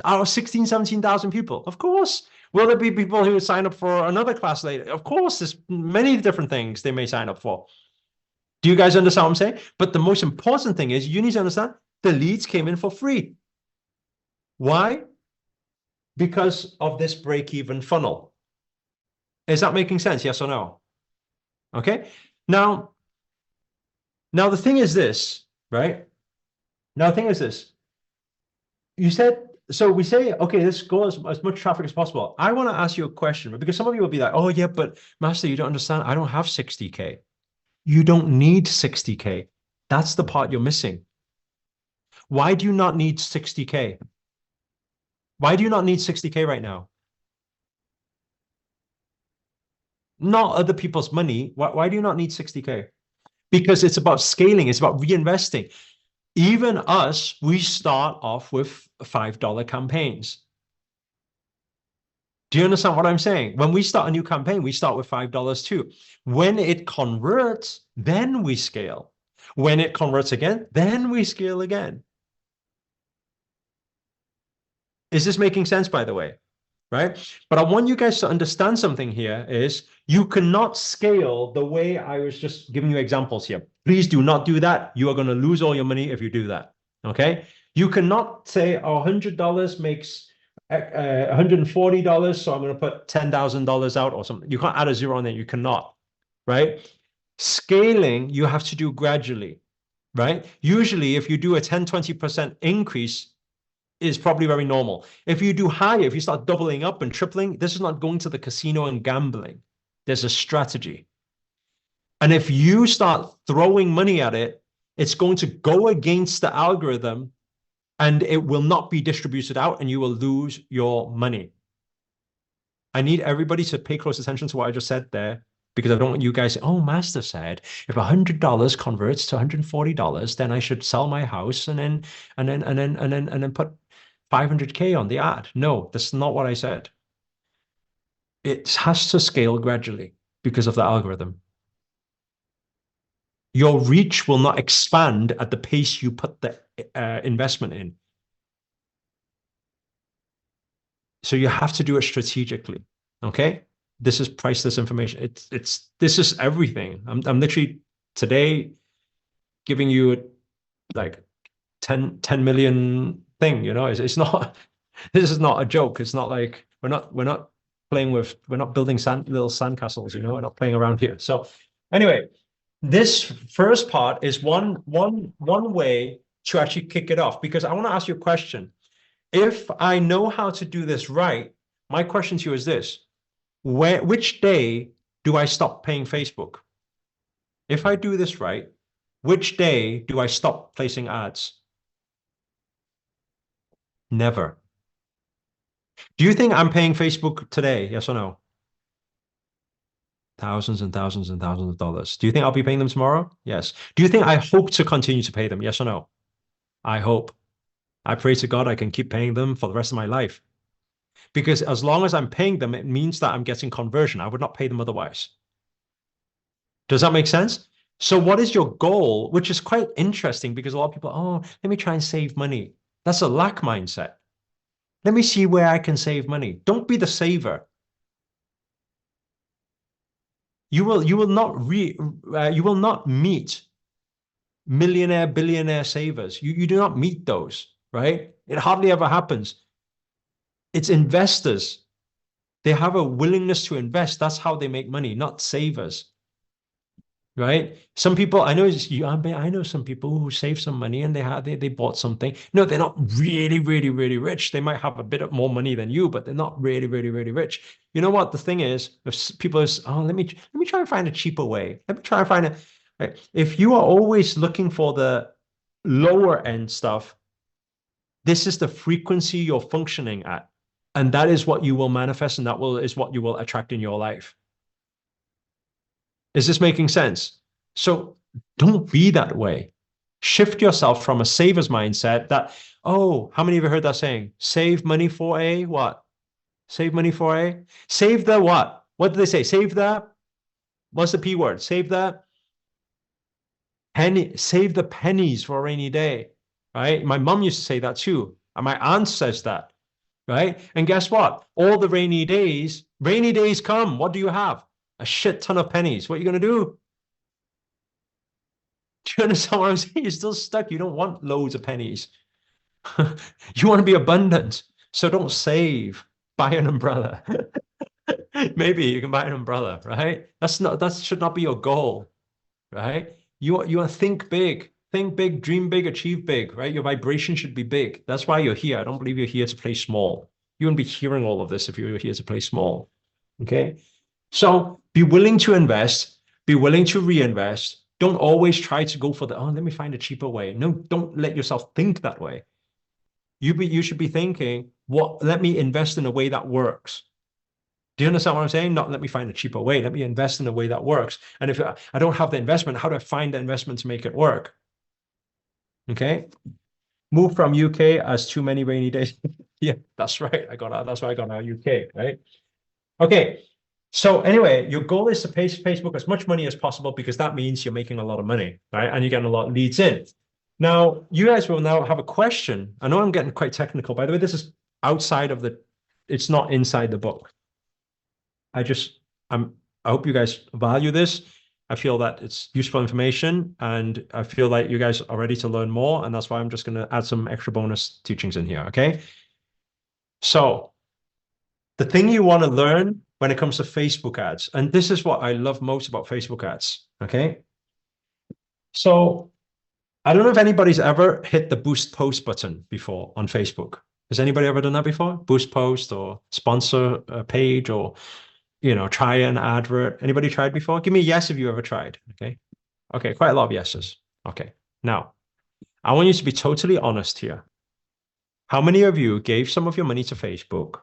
17,000 people. Of course. Will there be people who sign up for another class later? Of course, there's many different things they may sign up for. Do you guys understand what I'm saying? But the most important thing is you need to understand the leads came in for free. Why? Because of this break-even funnel. Is that making sense? Yes or no? Okay. Now the thing is this, right? Now the thing is this. You said, so we say, okay, let's go as much traffic as possible. I want to ask you a question because some of you will be like, oh, yeah, but Master, you don't understand. I don't have 60K. You don't need 60K. That's the part you're missing. Why do you not need 60K? Why do you not need 60K right now? Not other people's money. Why do you not need 60K? Because it's about scaling, it's about reinvesting. Even us, we start off with $5 campaigns. Do you understand what I'm saying? When we start a new campaign, we start with $5 too. When it converts, then we scale. When it converts again, then we scale again. Is this making sense, by the way? Right? But I want you guys to understand something here is you cannot scale the way I was just giving you examples here. Please do not do that. You are going to lose all your money if you do that. Okay? You cannot say, oh, $100 makes $140, so I'm going to put $10,000 out or something. You can't add a zero on it. You cannot. Right? Scaling, you have to do gradually. Right? Usually, if you do a 10, 20% increase, is probably very normal. If you do higher, if you start doubling up and tripling, this is not going to the casino and gambling. There's a strategy. And if you start throwing money at it, it's going to go against the algorithm and it will not be distributed out and you will lose your money. I need everybody to pay close attention to what I just said there because I don't want you guys to say, oh, Master said if $100 converts to $140, then I should sell my house and then put 500K on the ad. No, that's not what I said. It has to scale gradually because of the algorithm. Your reach will not expand at the pace you put the investment in. So you have to do it strategically. Okay. This is priceless information. This is everything. I'm literally today giving you like 10 million thing, you know, it's not, this is not a joke. It's not like we're not playing with, we're not building little sandcastles, you know, we're not playing around here. So anyway, this first part is one way to actually kick it off because I want to ask you a question. If I know how to do this right, my question to you is this: which day do I stop paying Facebook? If I do this right, which day do I stop placing ads? Never. Do you think I'm paying Facebook today? Yes or no? Thousands and thousands and thousands of dollars. Do you think I'll be paying them tomorrow? Yes. Do you think I hope to continue to pay them? Yes or no? I hope. I pray to God I can keep paying them for the rest of my life. Because as long as I'm paying them, it means that I'm getting conversion. I would not pay them otherwise. Does that make sense? So what is your goal? Which is quite interesting because a lot of people, oh, let me try and save money. That's a lack mindset. Let me see where I can save money. Don't be the saver. You will not meet millionaire, billionaire savers. You do not meet those, right? It hardly ever happens. It's investors. They have a willingness to invest. That's how they make money, not savers. Right? Some people, I know some people who save some money and they bought something. No, they're not really, really, really rich. They might have a bit more money than you, but they're not really, really, really rich. You know what? The thing is, if people is, oh, let me try and find a cheaper way. Let me try and find a right. If you are always looking for the lower end stuff, this is the frequency you're functioning at. And that is what you will manifest, and is what you will attract in your life. Is this making sense? So don't be that way. Shift yourself from a saver's mindset that, oh, how many of you heard that saying? Save money for a what? Save money for a? Save the what? What did they say? Save the, what's the P word? Save the penny, save the pennies for a rainy day, right? My mom used to say that too. And my aunt says that, right? And guess what? All the rainy days come. What do you have? A shit ton of pennies. What are you going to do? Do you understand what I'm saying? You're still stuck. You don't want loads of pennies. You want to be abundant. So don't save. Buy an umbrella. Maybe you can buy an umbrella, right? That should not be your goal, right? You want to think big. think big, dream big, achieve big, right? Your vibration should be big. That's why you're here. I don't believe you're here to play small. You wouldn't be hearing all of this if you were here to play small. Okay. So be willing to invest, be willing to reinvest. Don't always try to go for let me find a cheaper way. No, don't let yourself think that way. You should be thinking, let me invest in a way that works. Do you understand what I'm saying? Not let me find a cheaper way. Let me invest in a way that works. And if I don't have the investment, how do I find the investment to make it work? Okay. Move from UK as too many rainy days. Yeah, that's right. That's why I got out UK, right? Okay. So anyway, your goal is to pay Facebook as much money as possible because that means you're making a lot of money, right? And you're getting a lot of leads in. Now, you guys will now have a question. I know I'm getting quite technical. By the way, this is outside of it's not inside the book. I hope you guys value this. I feel that it's useful information and I feel like you guys are ready to learn more. And that's why I'm just going to add some extra bonus teachings in here. Okay. So the thing you want to learn when it comes to Facebook ads, and this is what I love most about Facebook ads. Okay. So I don't know if anybody's ever hit the boost post button before on Facebook. Has anybody ever done that before? Boost post or sponsor a page or try an advert. Anybody tried before? Give me a yes if you ever tried. Okay. Okay. Quite a lot of yeses. Okay. Now, I want you to be totally honest here. How many of you gave some of your money to Facebook,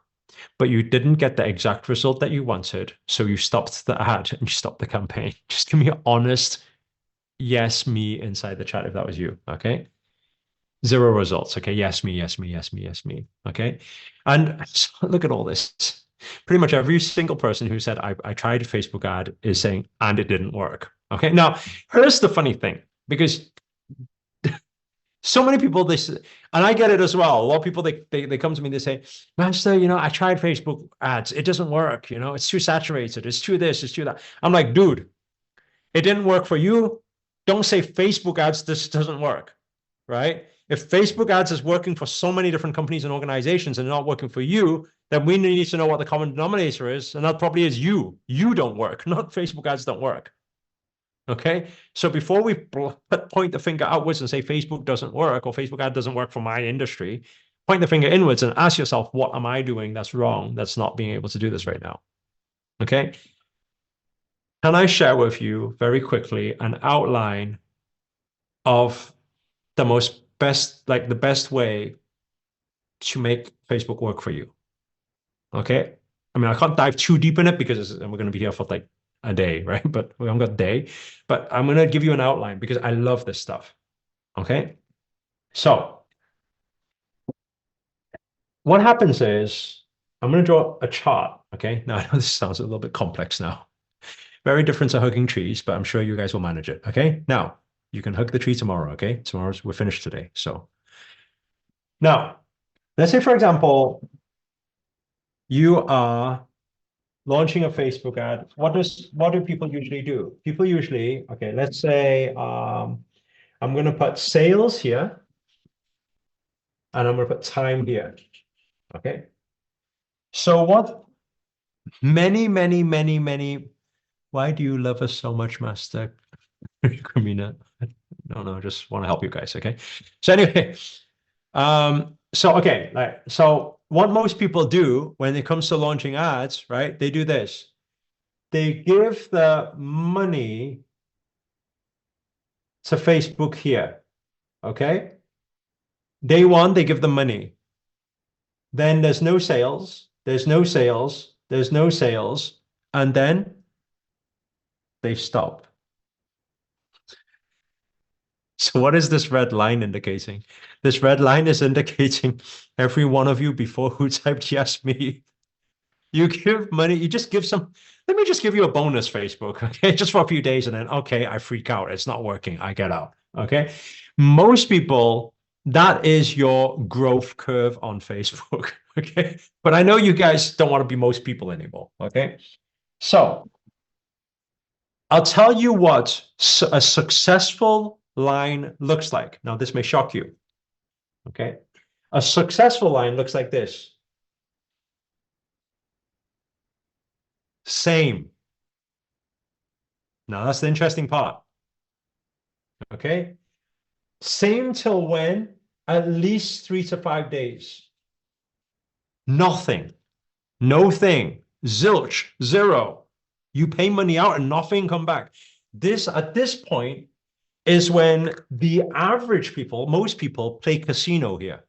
but you didn't get the exact result that you wanted? So you stopped the ad and you stopped the campaign. Just give me an honest yes, me inside the chat if that was you. Okay. 0 results. Okay. Yes, me, yes, me, yes, me, yes, me. Okay. And so look at all this. Pretty much every single person who said, I tried a Facebook ad is saying, and it didn't work. Okay. Now, here's the funny thing, because so many people, and I get it as well. A lot of people, they come to me, they say, Master, I tried Facebook ads. It doesn't work. It's too saturated. It's too this, it's too that. I'm like, dude, it didn't work for you. Don't say Facebook ads, this doesn't work. Right? If Facebook ads is working for so many different companies and organizations and not working for you, then we need to know what the common denominator is. And that probably is you. You don't work, not Facebook ads don't work. Okay. So before we point the finger outwards and say Facebook doesn't work or Facebook ad doesn't work for my industry, point the finger inwards and ask yourself, what am I doing that's wrong? That's not being able to do this right now. Okay. Can I share with you very quickly an outline of the best way to make Facebook work for you? Okay. I mean, I can't dive too deep in it because we're going to be here for like a day, right? But we haven't got a day, but I'm going to give you an outline because I love this stuff. Okay. So what happens is I'm going to draw a chart. Okay. Now I know this sounds a little bit complex now. Very different to hugging trees, but I'm sure you guys will manage it. Okay. Now you can hug the tree tomorrow. Okay. We're finished today. So now let's say, for example, you are launching a Facebook ad. What do people usually do? People usually, okay, let's say I'm going to put sales here and I'm going to put time here. Okay. So what many, why do you love us so much, Master? Kamina? No, just want to help you guys. Okay. So anyway, so what most people do when it comes to launching ads, right? They do this. They give the money to Facebook here. Okay. Day one, they give them money. Then there's no sales, there's no sales, there's no sales, and then they stop. So what is this red line indicating? This red line is indicating every one of you before who typed yes me. You give money, you just give some, let me just give you a bonus, Facebook, okay? Just for a few days and then, okay, I freak out. It's not working. I get out, okay? Most people, that is your growth curve on Facebook, okay? But I know you guys don't want to be most people anymore, okay? So I'll tell you what a successful line looks like. Now, this may shock you, okay? A successful line looks like this. Same. Now, that's the interesting part. Okay. Same till when? At least 3 to 5 days. Nothing. No thing. Zilch. Zero. You pay money out and nothing come back. This, at this point, is when the average people, most people, play casino here.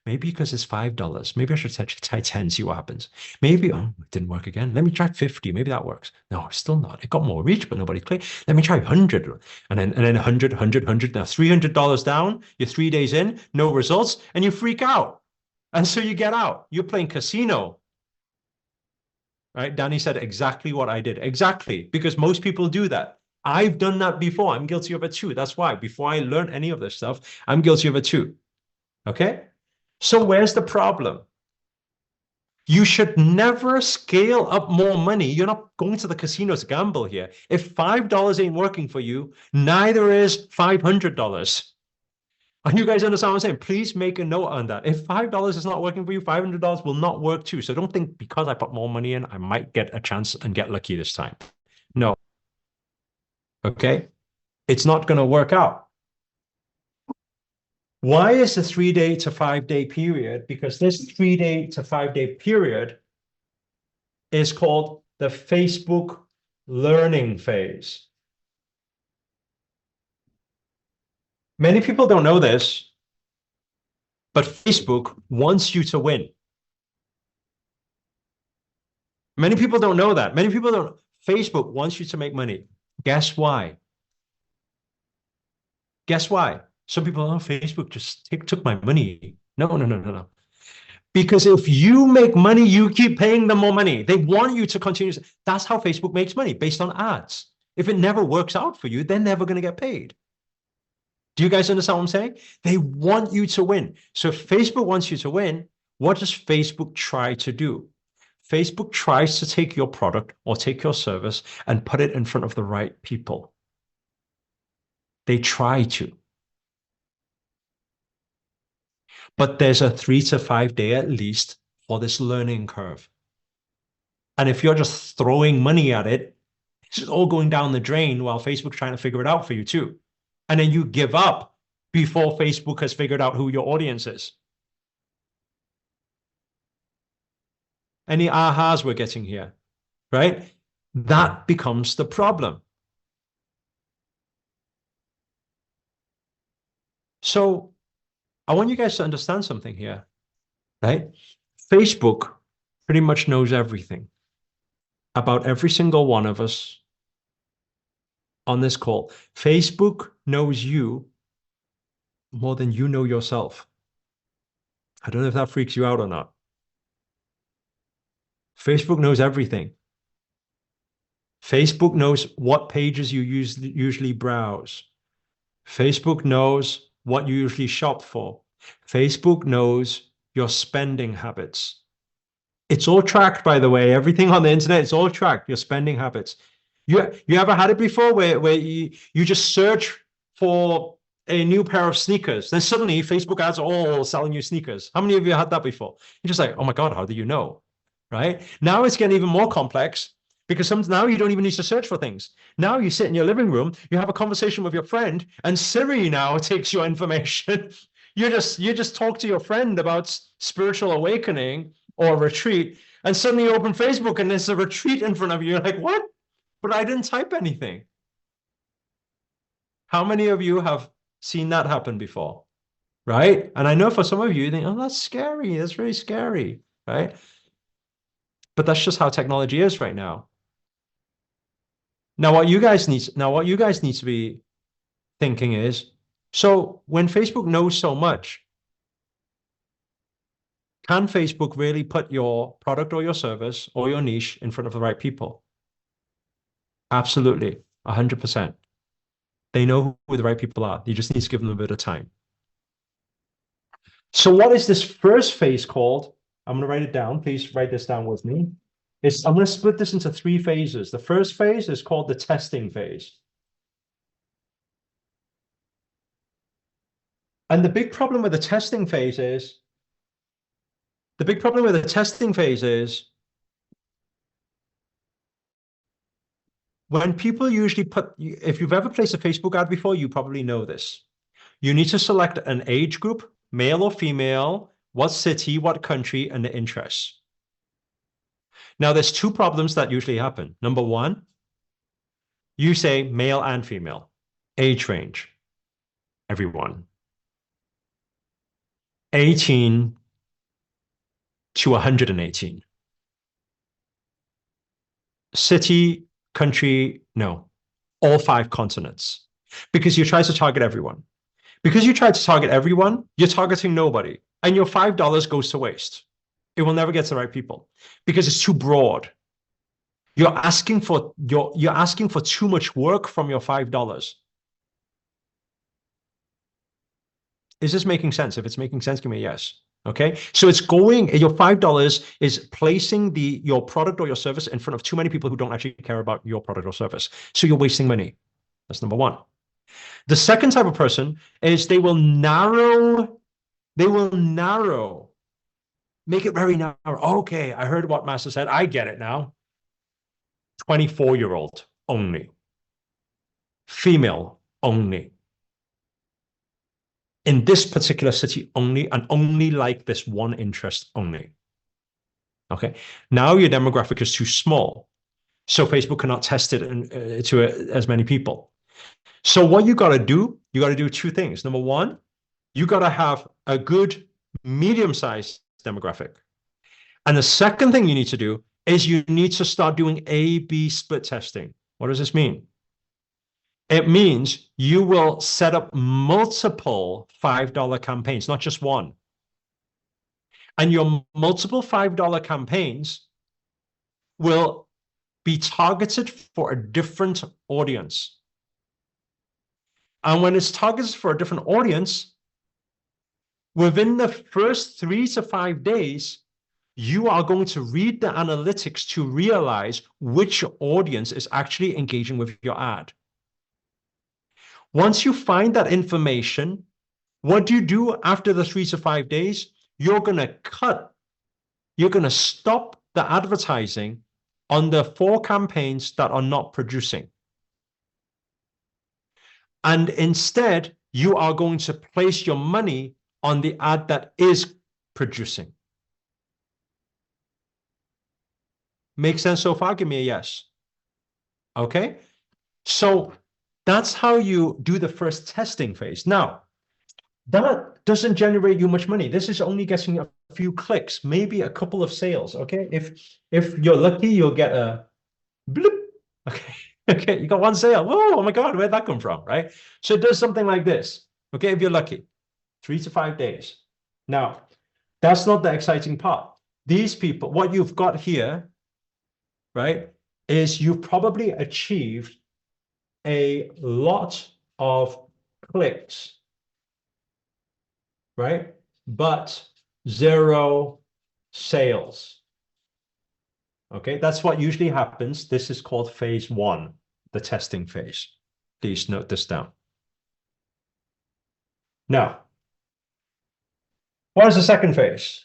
Maybe because it's $5. Maybe I should try 10, see what happens. Maybe, oh, it didn't work again. Let me try 50. Maybe that works. No, still not. It got more reach, but nobody played. Let me try 100. And then 100, 100, 100. Now $300 down. You're 3 days in, no results, and you freak out. And so you get out. You're playing casino. Right? Danny said exactly what I did. Exactly. Because most people do that. I've done that before. I'm guilty of it too. That's why before I learned any of this stuff, I'm guilty of it too. Okay? So where's the problem? You should never scale up more money. You're not going to the casino to gamble here. If $5 ain't working for you, neither is $500. And you guys understand what I'm saying? Please make a note on that. If $5 is not working for you, $500 will not work too. So don't think because I put more money in, I might get a chance and get lucky this time. No. Okay? It's not going to work out. Why is the 3 day to 5 day period? Because this 3 day to 5 day period is called the Facebook learning phase. Many people don't know this, but Facebook wants you to win. Many people don't know that. Many people don't. Facebook wants you to make money. Guess why? Guess why? Some people, oh, Facebook just took my money. No. Because if you make money, you keep paying them more money. They want you to continue. That's how Facebook makes money, based on ads. If it never works out for you, they're never going to get paid. Do you guys understand what I'm saying? They want you to win. So if Facebook wants you to win, what does Facebook try to do? Facebook tries to take your product or take your service and put it in front of the right people. They try to. But there's a 3 to 5 day at least for this learning curve. And if you're just throwing money at it, it's all going down the drain while Facebook's trying to figure it out for you too. And then you give up before Facebook has figured out who your audience is. Any ahas we're getting here, right? That becomes the problem. So I want you guys to understand something here, right? Facebook pretty much knows everything about every single one of us on this call. Facebook knows you more than you know yourself. I don't know if that freaks you out or not. Facebook knows everything. Facebook knows what pages you usually browse. Facebook knows what you usually shop for. Facebook knows your spending habits. It's all tracked, by the way. Everything on the internet, it's all tracked, your spending habits. You ever had it before where you just search for a new pair of sneakers, then suddenly Facebook ads are all selling you sneakers? How many of you had that before? You're just like, oh my God, how do you know? Right? Now it's getting even more complex because now you don't even need to search for things. Now you sit in your living room, you have a conversation with your friend, and Siri now takes your information. You just talk to your friend about spiritual awakening or retreat, and suddenly you open Facebook and there's a retreat in front of you. You're like, what? But I didn't type anything. How many of you have seen that happen before? Right? And I know for some of you, you think, oh, that's scary. That's really scary. Right? But that's just how technology is right now. Now, what you guys need to be thinking is, so when Facebook knows so much, can Facebook really put your product or your service or your niche in front of the right people? Absolutely, 100%. They know who the right people are. You just need to give them a bit of time. So what is this first phase called? I'm going to write it down. Please write this down with me. I'm going to split this into 3 phases. The first phase is called the testing phase. And the big problem with the testing phase is, when people usually if you've ever placed a Facebook ad before, you probably know this. You need to select an age group, male or female, what city, what country, and the interests. Now, there's two problems that usually happen. Number one, you say male and female, age range, everyone, 18 to 118. City, country, no, all 5 continents. Because you try to target everyone. Because you try to target everyone, you're targeting nobody. And your $5 goes to waste. It will never get to the right people because it's too broad. You're asking for too much work from your $5. Is this making sense? If it's making sense, give me a yes. Okay. So it's going, your $5 is placing your product or your service in front of too many people who don't actually care about your product or service. So you're wasting money. That's number one. The second type of person is they will narrow, make it very narrow. Okay, I heard what Master said. I get it now. 24-year-old only. Female only. In this particular city only, and only like this one interest only. Okay, now your demographic is too small. So Facebook cannot test it to as many people. So what you got to do, you got to do 2 things. Number one, you got to have a good medium-sized demographic. And the second thing you need to do is you need to start doing A/B split testing. What does this mean? It means you will set up multiple $5 campaigns, not just one. And your multiple $5 campaigns will be targeted for a different audience. And when it's targeted for a different audience, within the first 3 to 5 days, you are going to read the analytics to realize which audience is actually engaging with your ad. Once you find that information, what do you do after the 3 to 5 days? You're going to stop the advertising on the 4 campaigns that are not producing. And instead, you are going to place your money on the ad that is producing. Make sense so far? Give me a yes. Okay. So that's how you do the first testing phase. Now, that doesn't generate you much money. This is only getting a few clicks, maybe a couple of sales. Okay. If you're lucky, you'll get a bloop. Okay. Okay. You got 1 sale. Whoa, oh my God, where'd that come from? Right. So it does something like this. Okay. If you're lucky, 3 to 5 days. Now, that's not the exciting part. These people, what you've got here, right, is you've probably achieved a lot of clicks, right? But 0 sales. Okay, that's what usually happens. This is called phase 1, the testing phase. Please note this down. Now, what is the second phase?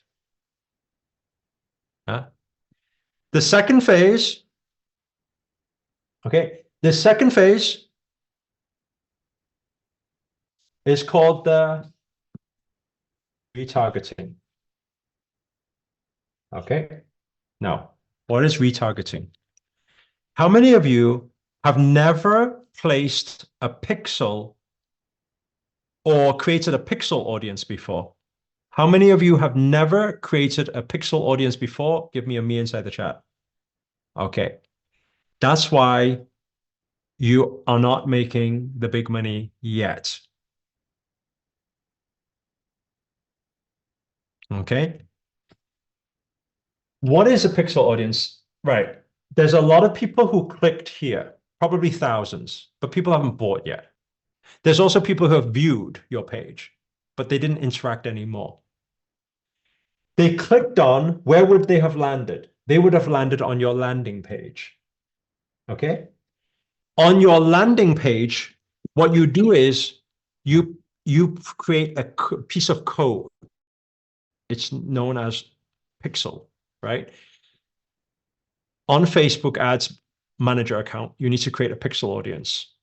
Huh? The second phase, okay, the second phase is called the retargeting. Okay, now, what is retargeting? How many of you have never placed a pixel or created a pixel audience before? How many of you have never created a pixel audience before? Give me a me inside the chat. Okay. That's why you are not making the big money yet. Okay. What is a pixel audience? Right. There's a lot of people who clicked here, probably thousands, but people haven't bought yet. There's also people who have viewed your page, but they didn't interact anymore. They clicked on, where would they have landed? They would have landed on your landing page. Okay. On your landing page, what you do is you create a piece of code. It's known as pixel, right? On Facebook Ads Manager account, you need to create a pixel audience.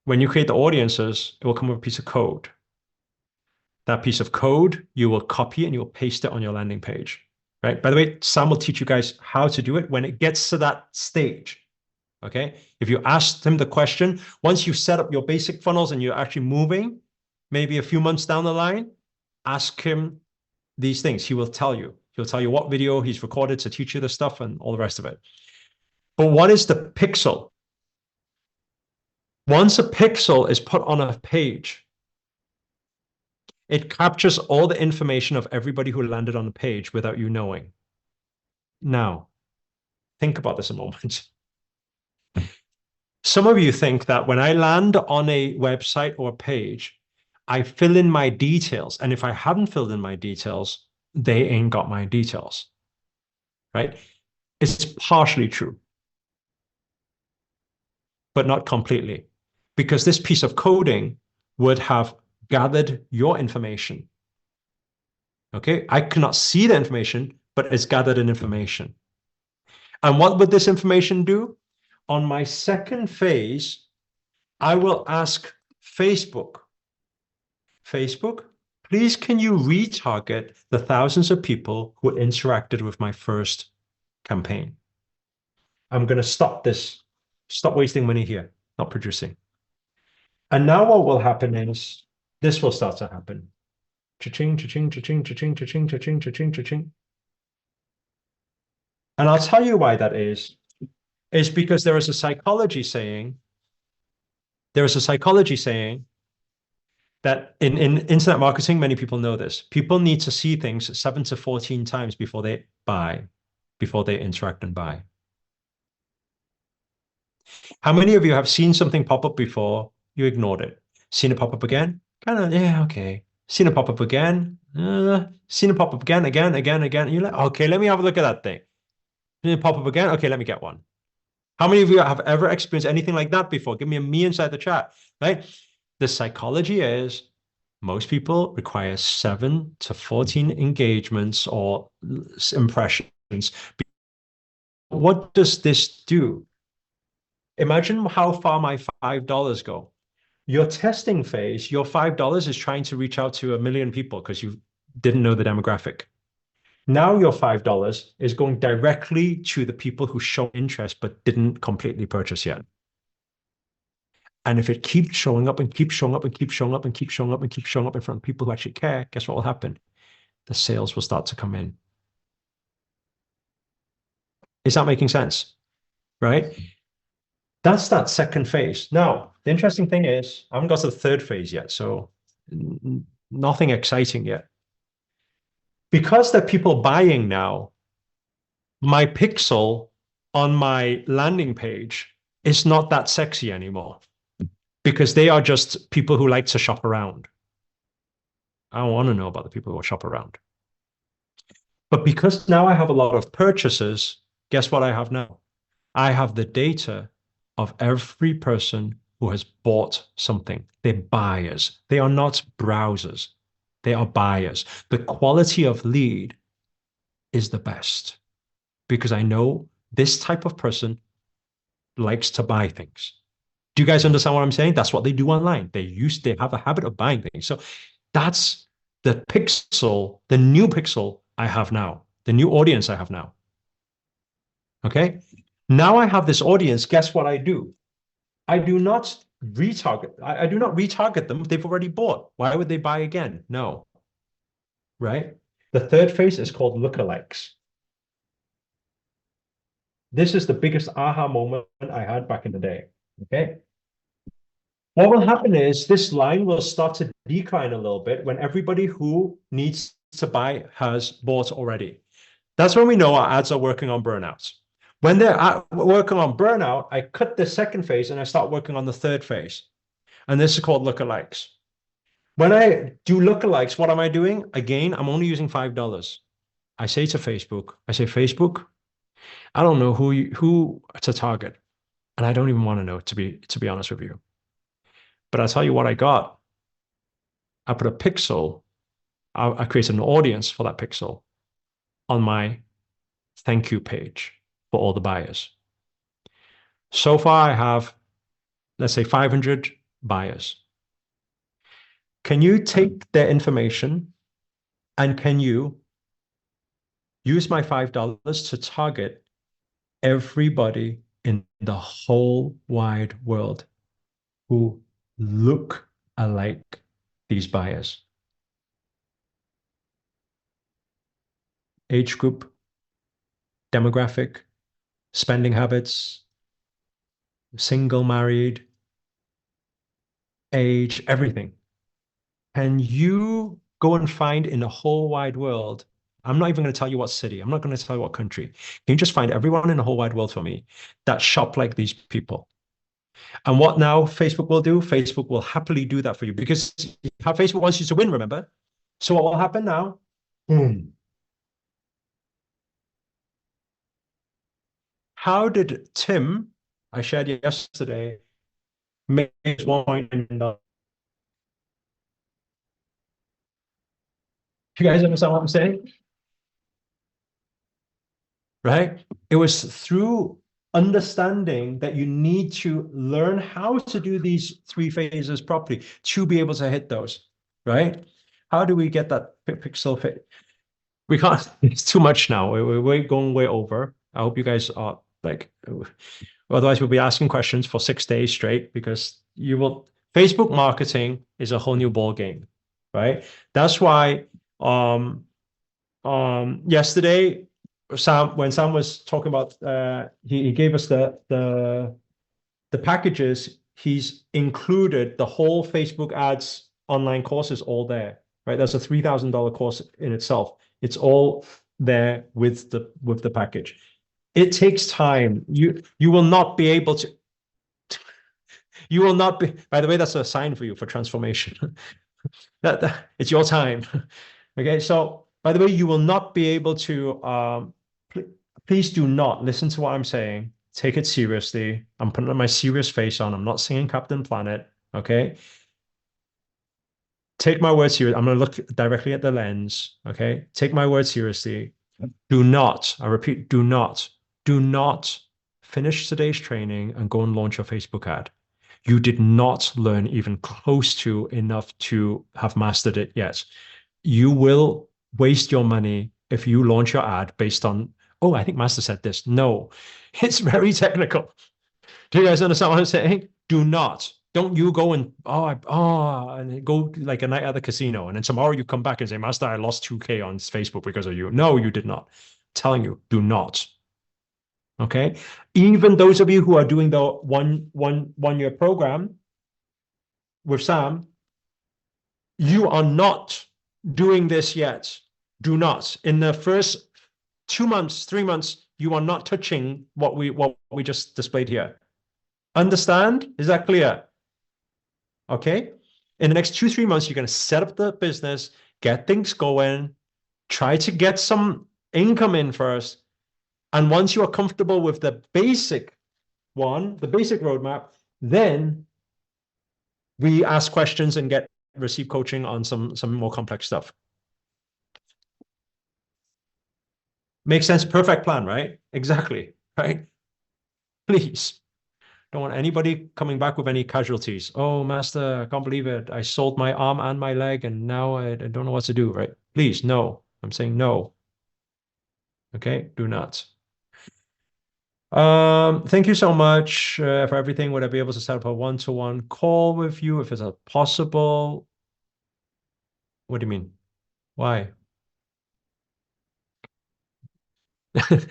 when you create the audiences, it will come with a piece of code. That piece of code, you will copy and you will paste it on your landing page, right? By the way, Sam will teach you guys how to do it when it gets to that stage, okay? If you ask him the question, once you've set up your basic funnels and you're actually moving, maybe a few months down the line, ask him these things. He will tell you. He'll tell you what video he's recorded to teach you the stuff and all the rest of it. But what is the pixel? Once a pixel is put on a page, it captures all the information of everybody who landed on the page without you knowing. Now, think about this a moment. Some of you think that when I land on a website or a page, I fill in my details. And if I haven't filled in my details, they ain't got my details, right? It's partially true, but not completely, because this piece of coding would have gathered your information. Okay, I cannot see the information, but it's gathered in information. And what would this information do? On my second phase, I will ask Facebook, please can you retarget the thousands of people who interacted with my first campaign? I'm going to stop this, stop wasting money here, not producing. And now what will happen is this will start to happen. Cha-ching, cha-ching, cha-ching, cha-ching, cha-ching, cha-ching, cha-ching, cha-ching. And I'll tell you why that is because there is a psychology saying that in internet marketing, many people know this. People need to see things 7 to 14 times before they buy, before they interact and buy. How many of you have seen something pop up before, you ignored it? Seen it pop up again? Kind of, yeah, okay. Seen it pop up again? Seen it pop up again. You're like, okay, let me have a look at that thing. Seen it pop up again? Okay, let me get one. How many of you have ever experienced anything like that before? Give me a me inside the chat, right? The psychology is most people require 7 to 14 engagements or impressions. What does this do? Imagine how far my $5 go. Your testing phase, your $5 is trying to reach out to 1 million people because you didn't know the demographic. Now your $5 is going directly to the people who show interest but didn't completely purchase yet. And if it keeps showing up and keeps showing up and keeps showing up and keeps showing up and keeps showing up in front of people who actually care, guess what will happen? The sales will start to come in. Is that making sense? Right? That's that second phase. Now, the interesting thing is, I haven't got to the third phase yet, so nothing exciting yet. Because there are people buying now, my pixel on my landing page is not that sexy anymore because they are just people who like to shop around. I don't want to know about the people who shop around. But because now I have a lot of purchases, guess what I have now? I have the data of every person who has bought something. They're buyers. They are not browsers. They are buyers. The quality of lead is the best because I know this type of person likes to buy things. Do you guys understand what I'm saying? That's what they do online. They have a habit of buying things. So that's the pixel, the new pixel I have now, the new audience I have now. Okay. Now I have this audience. Guess what I do? I do not retarget. I do not retarget them. They've already bought. Why would they buy again? No. Right. The third phase is called lookalikes. This is the biggest aha moment I had back in the day. Okay. What will happen is this line will start to decline a little bit when everybody who needs to buy has bought already. That's when we know our ads are working on burnouts. When they're working on burnout, I cut the second phase and I start working on the third phase. And this is called lookalikes. When I do lookalikes, what am I doing? Again, I'm only using $5. I say to Facebook, Facebook, I don't know who to target. And I don't even want to know, to be honest with you. But I'll tell you what I got. I put a pixel, I created an audience for that pixel on my thank you page for all the buyers. So far, I have, let's say 500 buyers. Can you take their information and can you use my $5 to target everybody in the whole wide world who look alike these buyers? Age group, demographic, spending habits, single, married, age, everything. Can you go and find in the whole wide world? I'm not even going to tell you what city. I'm not going to tell you what country. Can you just find everyone in the whole wide world for me that shop like these people? And what now Facebook will do? Facebook will happily do that for you because how Facebook wants you to win, remember? So what will happen now? Boom. How did Tim, I shared yesterday, make $1 million? You guys understand what I'm saying? Right? It was through understanding that you need to learn how to do these three phases properly to be able to hit those, right? How do we get that pixel fit? We can't, it's too much now. We're going way over. I hope you guys are like, otherwise we'll be asking questions for 6 days straight because Facebook marketing is a whole new ball game, right? That's why yesterday when Sam was talking about he gave us the packages, he's included the whole Facebook ads online courses all there, right? That's a $3,000 course in itself. It's all there with the package. It takes time. You will not be able to. You will not be. By the way, that's a sign for you for transformation. that it's your time. Okay, so by the way, you will not be able to. Please do not listen to what I'm saying. Take it seriously. I'm putting my serious face on. I'm not singing Captain Planet. Okay. Take my words here. I'm going to look directly at the lens. Okay. Take my words seriously. Do not, I repeat, do not finish today's training and go and launch your Facebook ad. You did not learn even close to enough to have mastered it yet. You will waste your money if you launch your ad based on, oh, I think Master said this. No, it's very technical. Do you guys understand what I'm saying? Do not. Don't you go and and go like a night at the casino, and then tomorrow you come back and say, Master, I lost 2K on Facebook because of you. No, you did not. I'm telling you, do not. Okay. Even those of you who are doing the one year program with Sam, you are not doing this yet. Do not. In the first 2 months, 3 months, you are not touching what we just displayed here. Understand? Is that clear? Okay. In the next 2, 3 months, you're going to set up the business, get things going, try to get some income in first. And once you are comfortable with the basic roadmap, then we ask questions and receive coaching on some more complex stuff. Makes sense. Perfect plan, right? Exactly. Right? Please. Don't want anybody coming back with any casualties. Oh, Master, I can't believe it. I sold my arm and my leg, and now I don't know what to do, right? Please, no. I'm saying no. Okay, do not. Thank you so much for everything. Would I be able to set up a one-to-one call with you if it's possible? What do you mean? Why? I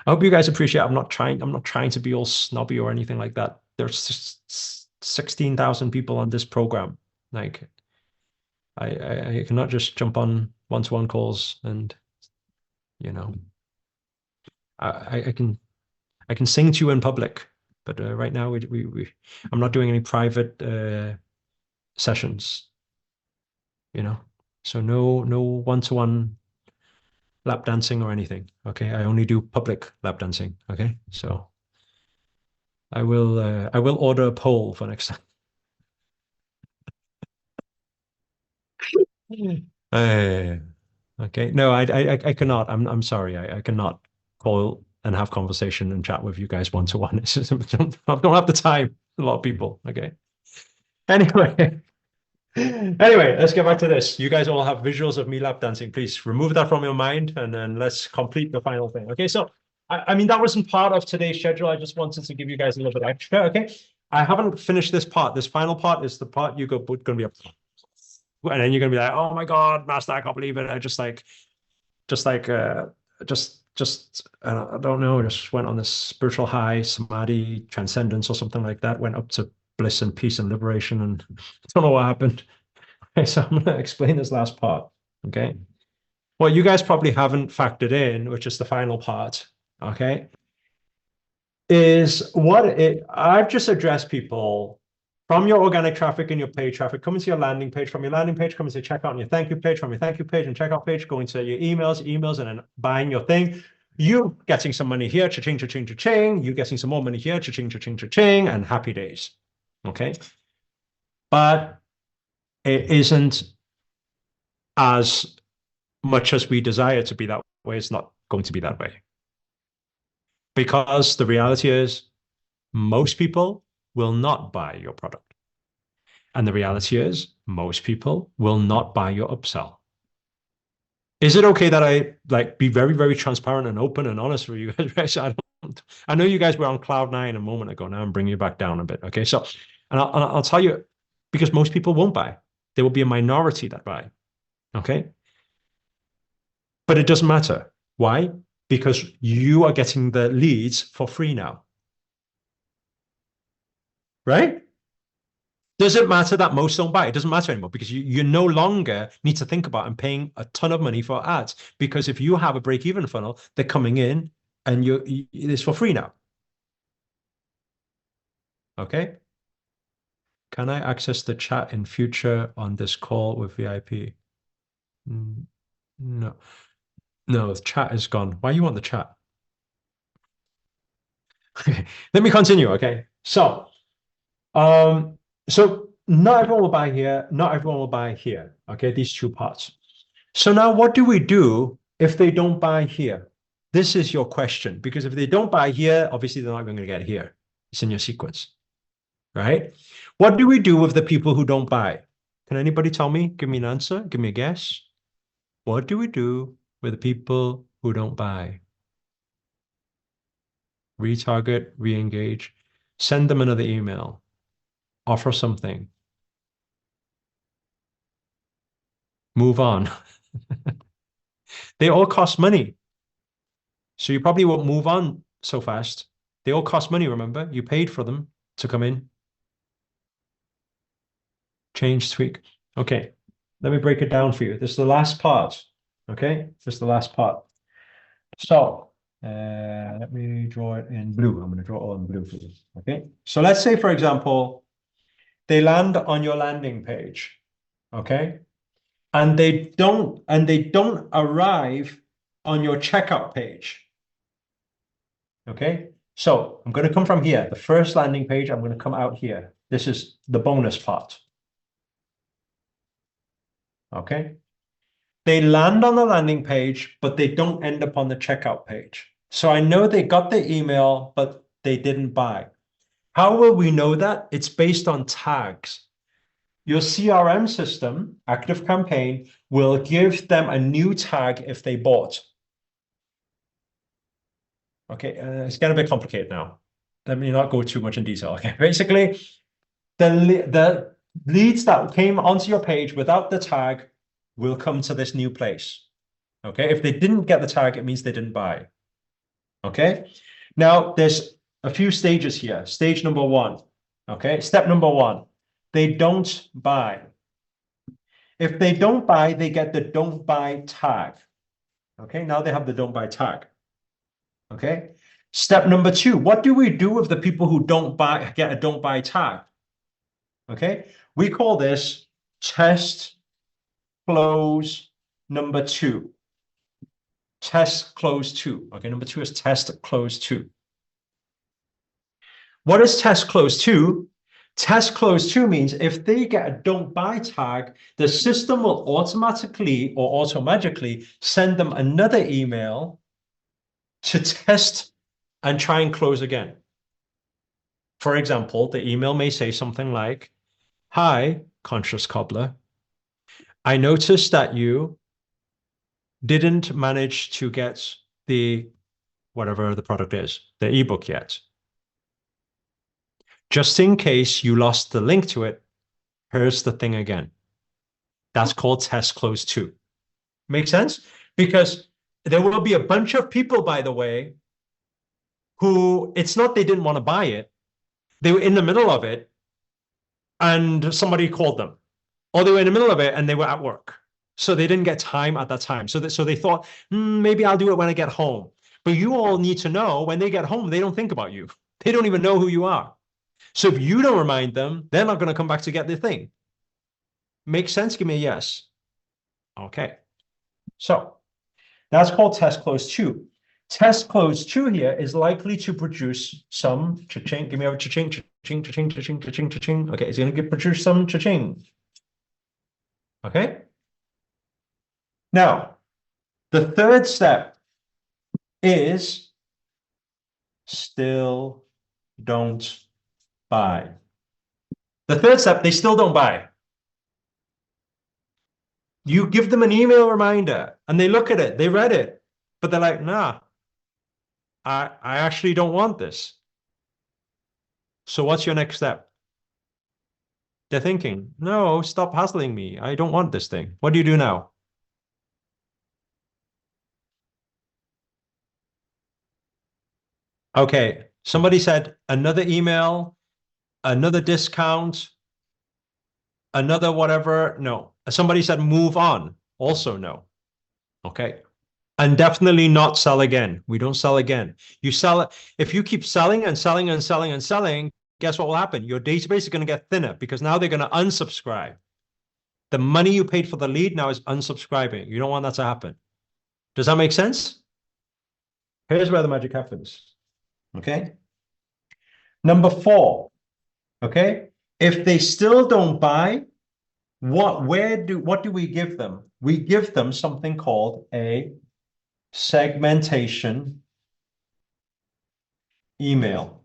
hope you guys appreciate. I'm not trying to be all snobby or anything like that. There's 16,000 people on this program. Like, I cannot just jump on one-to-one calls and, you know, I can sing to you in public, but right now I'm not doing any private sessions, you know. So no one-to-one lap dancing or anything. Okay, I only do public lap dancing. Okay, so I will order a pole for next time. Okay, no, I cannot. I'm sorry. I cannot call and have conversation and chat with you guys one to one. It's just, I don't have the time. a lot of people. Okay. Anyway. Anyway, let's get back to this. You guys all have visuals of me lap dancing. Please remove that from your mind and then let's complete the final thing. Okay, so I mean, that wasn't part of today's schedule. I just wanted to give you guys a little bit extra. Okay, I haven't finished this part. This final part is the part you're going to be up, and then you're going to be like, oh my God, master, I can't believe it. I just I don't know, just went on this spiritual high, samadhi, transcendence or something like that, went up to bliss and peace and liberation, and I don't know what happened. Okay, so I'm going to explain this last part. Okay. What you guys probably haven't factored in, which is the final part, okay, is I've just addressed people from your organic traffic and your paid traffic coming to your landing page, from your landing page coming to checkout and your thank you page, from your thank you page and checkout page going to your emails, and then buying your thing. You getting some money here, cha-ching, cha-ching, cha-ching. You getting some more money here, cha-ching, cha-ching, cha-ching, and happy days. Okay. But it isn't as much as we desire to be that way. It's not going to be that way. Because the reality is, most people will not buy your product. And the reality is, most people will not buy your upsell. Is it okay that I be very, very transparent and open and honest with you guys? I know you guys were on cloud nine a moment ago. Now I'm bringing you back down a bit. Okay, so and I'll tell you, because most people won't buy. There will be a minority that buy. Okay, but it doesn't matter. Why? Because you are getting the leads for free now. Right? Does it matter that most don't buy? It doesn't matter anymore because you no longer need to think about and paying a ton of money for ads. Because if you have a break-even funnel, they're coming in and it's for free now. Okay? Can I access the chat in future on this call with VIP? No. No, the chat is gone. Why you want the chat? Let me continue, okay? So not everyone will buy here, not everyone will buy here, okay? These two parts. So now what do we do if they don't buy here? This is your question, because if they don't buy here, obviously they're not going to get here. It's in your sequence, right? What do we do with the people who don't buy? Can anybody tell me? Give me an answer. Give me a guess. What do we do with the people who don't buy? Retarget, re-engage, send them another email, offer something, move on. They all cost money. So you probably won't move on so fast. They all cost money, remember? You paid for them to come in. Change, tweak. Okay, let me break it down for you. This is the last part. Okay, this is the last part. So let me draw it in blue. I'm going to draw it all in blue for you. Okay, so let's say, for example, they land on your landing page. Okay, and they don't arrive on your checkout page. Okay, so I'm going to come from here, the first landing page. I'm going to come out here. This is the bonus part. Okay, they land on the landing page, but they don't end up on the checkout page. So I know they got the email, but they didn't buy. How will we know that? It's based on tags. Your CRM system, ActiveCampaign, will give them a new tag if they bought. Okay, it's getting a bit complicated now. Let me not go too much in detail. Okay, basically, the leads that came onto your page without the tag will come to this new place. Okay, if they didn't get the tag, it means they didn't buy. Okay, now there's a few stages here. Stage number one. Okay, step number one. They don't buy. If they don't buy, they get the don't buy tag. Okay, now they have the don't buy tag. Okay, step number two. What do we do with the people who don't buy, get a don't buy tag? Okay, we call this test close number two. Test close two. Okay, number two is test close two. What is test close two? Test close two means if they get a don't buy tag, the system will automatically or automagically send them another email to test and try and close again. For example, the email may say something like, "Hi, conscious cobbler. I noticed that you didn't manage to get the whatever the product is, the ebook yet. Just in case you lost the link to it, here's the thing again." That's called test close two. Make sense? Because there will be a bunch of people, by the way, who it's not they didn't want to buy it. They were in the middle of it and somebody called them, or they were in the middle of it and they were at work. So they didn't get time at that time. So they thought, maybe I'll do it when I get home. But you all need to know when they get home, they don't think about you. They don't even know who you are. So if you don't remind them, they're not going to come back to get the thing. Make sense? Give me a yes. Okay. So that's called test close two. Test close two here is likely to produce some cha-ching. Give me a cha-ching, cha-ching, cha-ching, cha-ching, cha-ching, cha-ching. Okay, it's going to produce some cha-ching. Okay. Now, the third step is still don't buy. The third step, they still don't buy. You give them an email reminder and they look at it, they read it, but they're like, nah, I actually don't want this. So what's your next step? They're thinking, no, stop hassling me. I don't want this thing. What do you do now? Okay, somebody said another email, another discount, another whatever. No. Somebody said move on. Also no. Okay. And definitely not sell again. We don't sell again. You sell it. If you keep selling and selling and selling and selling, guess what will happen? Your database is going to get thinner because now they're going to unsubscribe. The money you paid for the lead now is unsubscribing. You don't want that to happen. Does that make sense? Here's where the magic happens. Okay. Number 4. Okay. If they still don't buy, what do we give them? We give them something called a segmentation email.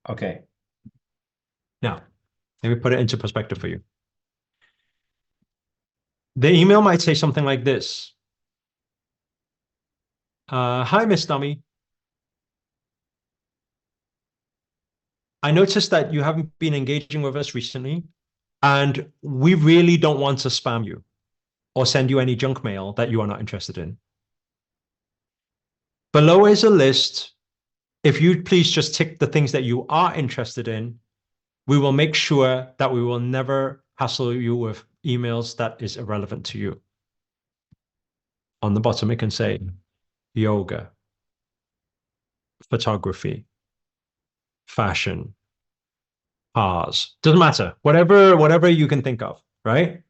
Okay. Now, let me put it into perspective for you. The email might say something like this. Hi, Miss Dummy. I noticed that you haven't been engaging with us recently, and we really don't want to spam you or send you any junk mail that you are not interested in. Below is a list. If you please just tick the things that you are interested in, we will make sure that we will never hassle you with emails that is irrelevant to you. On the bottom, it can say yoga, photography, fashion, cars. Doesn't matter. Whatever you can think of, right?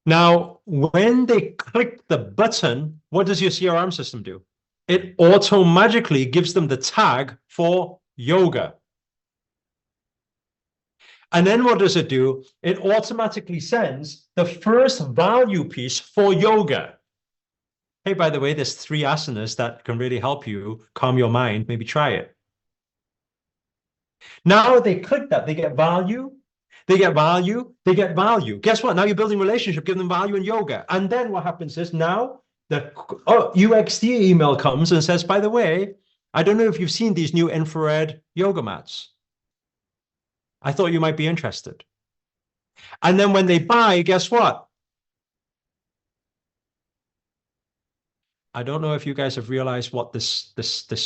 Now, when they click the button, what does your CRM system do? It automatically gives them the tag for yoga. And then what does it do? It automatically sends the first value piece for yoga. Hey, by the way, there's 3 asanas that can really help you calm your mind. Maybe try it. Now they click that, they get value, they get value, they get value. Guess what? Now you're building relationship, give them value in yoga. And then what happens is now the UXD email comes and says, by the way, I don't know if you've seen these new infrared yoga mats. I thought you might be interested. And then when they buy, guess what? I don't know if you guys have realized what this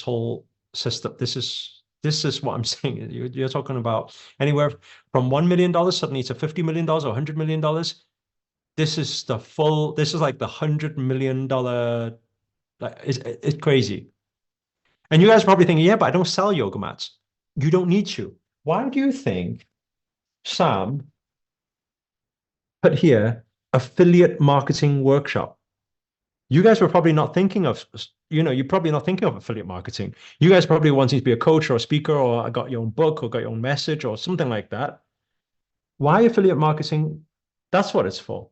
whole system, this is what I'm saying. You're talking about anywhere from $1 million suddenly to $50 million or $100 million. This is like the $100 million. It's crazy. And you guys are probably thinking, yeah, but I don't sell yoga mats. You don't need to. Why do you think Sam put here affiliate marketing workshop? You guys were probably not thinking of, you're probably not thinking of affiliate marketing. You guys probably wanting to be a coach or a speaker or got your own book or got your own message or something like that. Why affiliate marketing? That's what it's for.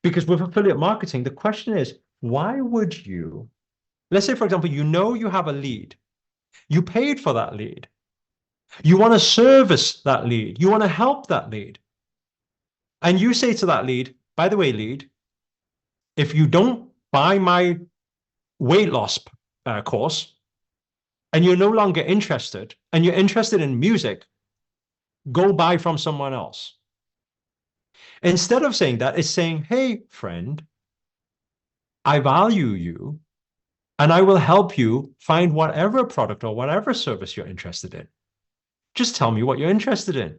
Because with affiliate marketing, the question is, why would you Let's say, for example, you know you have a lead. You paid for that lead. You want to service that lead. You want to help that lead. And you say to that lead, by the way, lead, if you don't buy my weight loss course and you're no longer interested and you're interested in music, go buy from someone else. Instead of saying that, it's saying, hey, friend, I value you and I will help you find whatever product or whatever service you're interested in. Just tell me what you're interested in.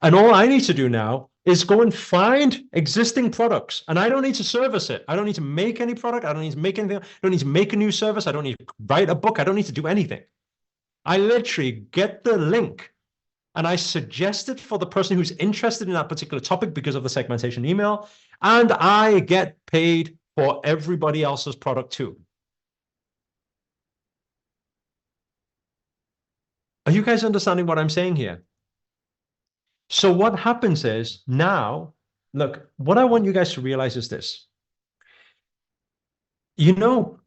And all I need to do now is go and find existing products. And I don't need to service it. I don't need to make any product. I don't need to make anything. I don't need to make a new service. I don't need to write a book. I don't need to do anything. I literally get the link and I suggest it for the person who's interested in that particular topic because of the segmentation email. And I get paid for everybody else's product too. Are you guys understanding what I'm saying here? So what happens is now, look, what I want you guys to realize is this. You know,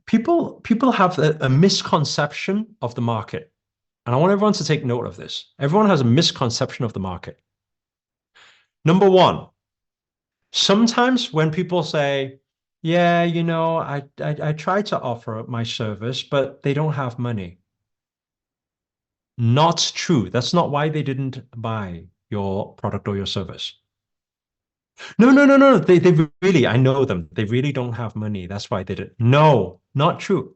people have a misconception of the market. And I want everyone to take note of this. Everyone has a misconception of the market. Number one, sometimes when people say, yeah, you know, I try to offer my service, but they don't have money. Not true. That's not why they didn't buy your product or your service. No. They really, I know them. They really don't have money. That's why they did. No, not true.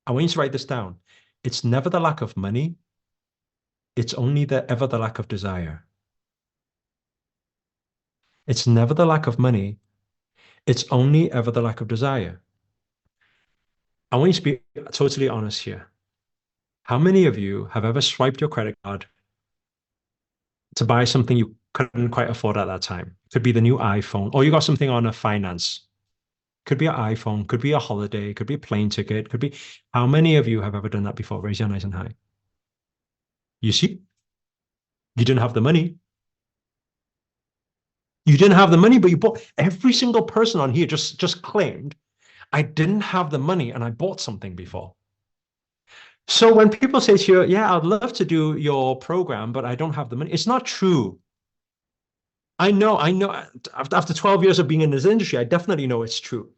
I want you to write this down. It's never the lack of money. It's only ever the lack of desire. It's never the lack of money. It's only ever the lack of desire. I want you to be totally honest here. How many of you have ever swiped your credit card to buy something you couldn't quite afford at that time? Could be the new iPhone, or you got something on a finance. Could be an iPhone, could be a holiday, could be a plane ticket, could be. How many of you have ever done that before? Raise your hands and high. You see, you didn't have the money. You didn't have the money, but you bought. Every single person on here just claimed, I didn't have the money and I bought something before. So when people say to you, yeah, I'd love to do your program, but I don't have the money, it's not true. I know, after 12 years of being in this industry, I definitely know it's true.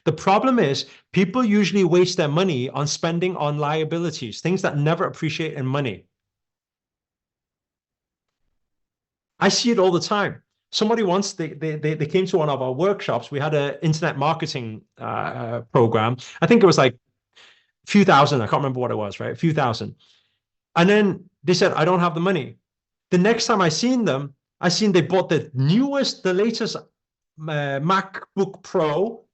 The problem is people usually waste their money on spending on liabilities, things that never appreciate in money. I see it all the time. Somebody once, they came to one of our workshops. We had an internet marketing program. I think it was like few thousand. I can't remember what it was, right? A few thousand. And then they said, I don't have the money. The next time I seen them, I seen they bought the latest MacBook Pro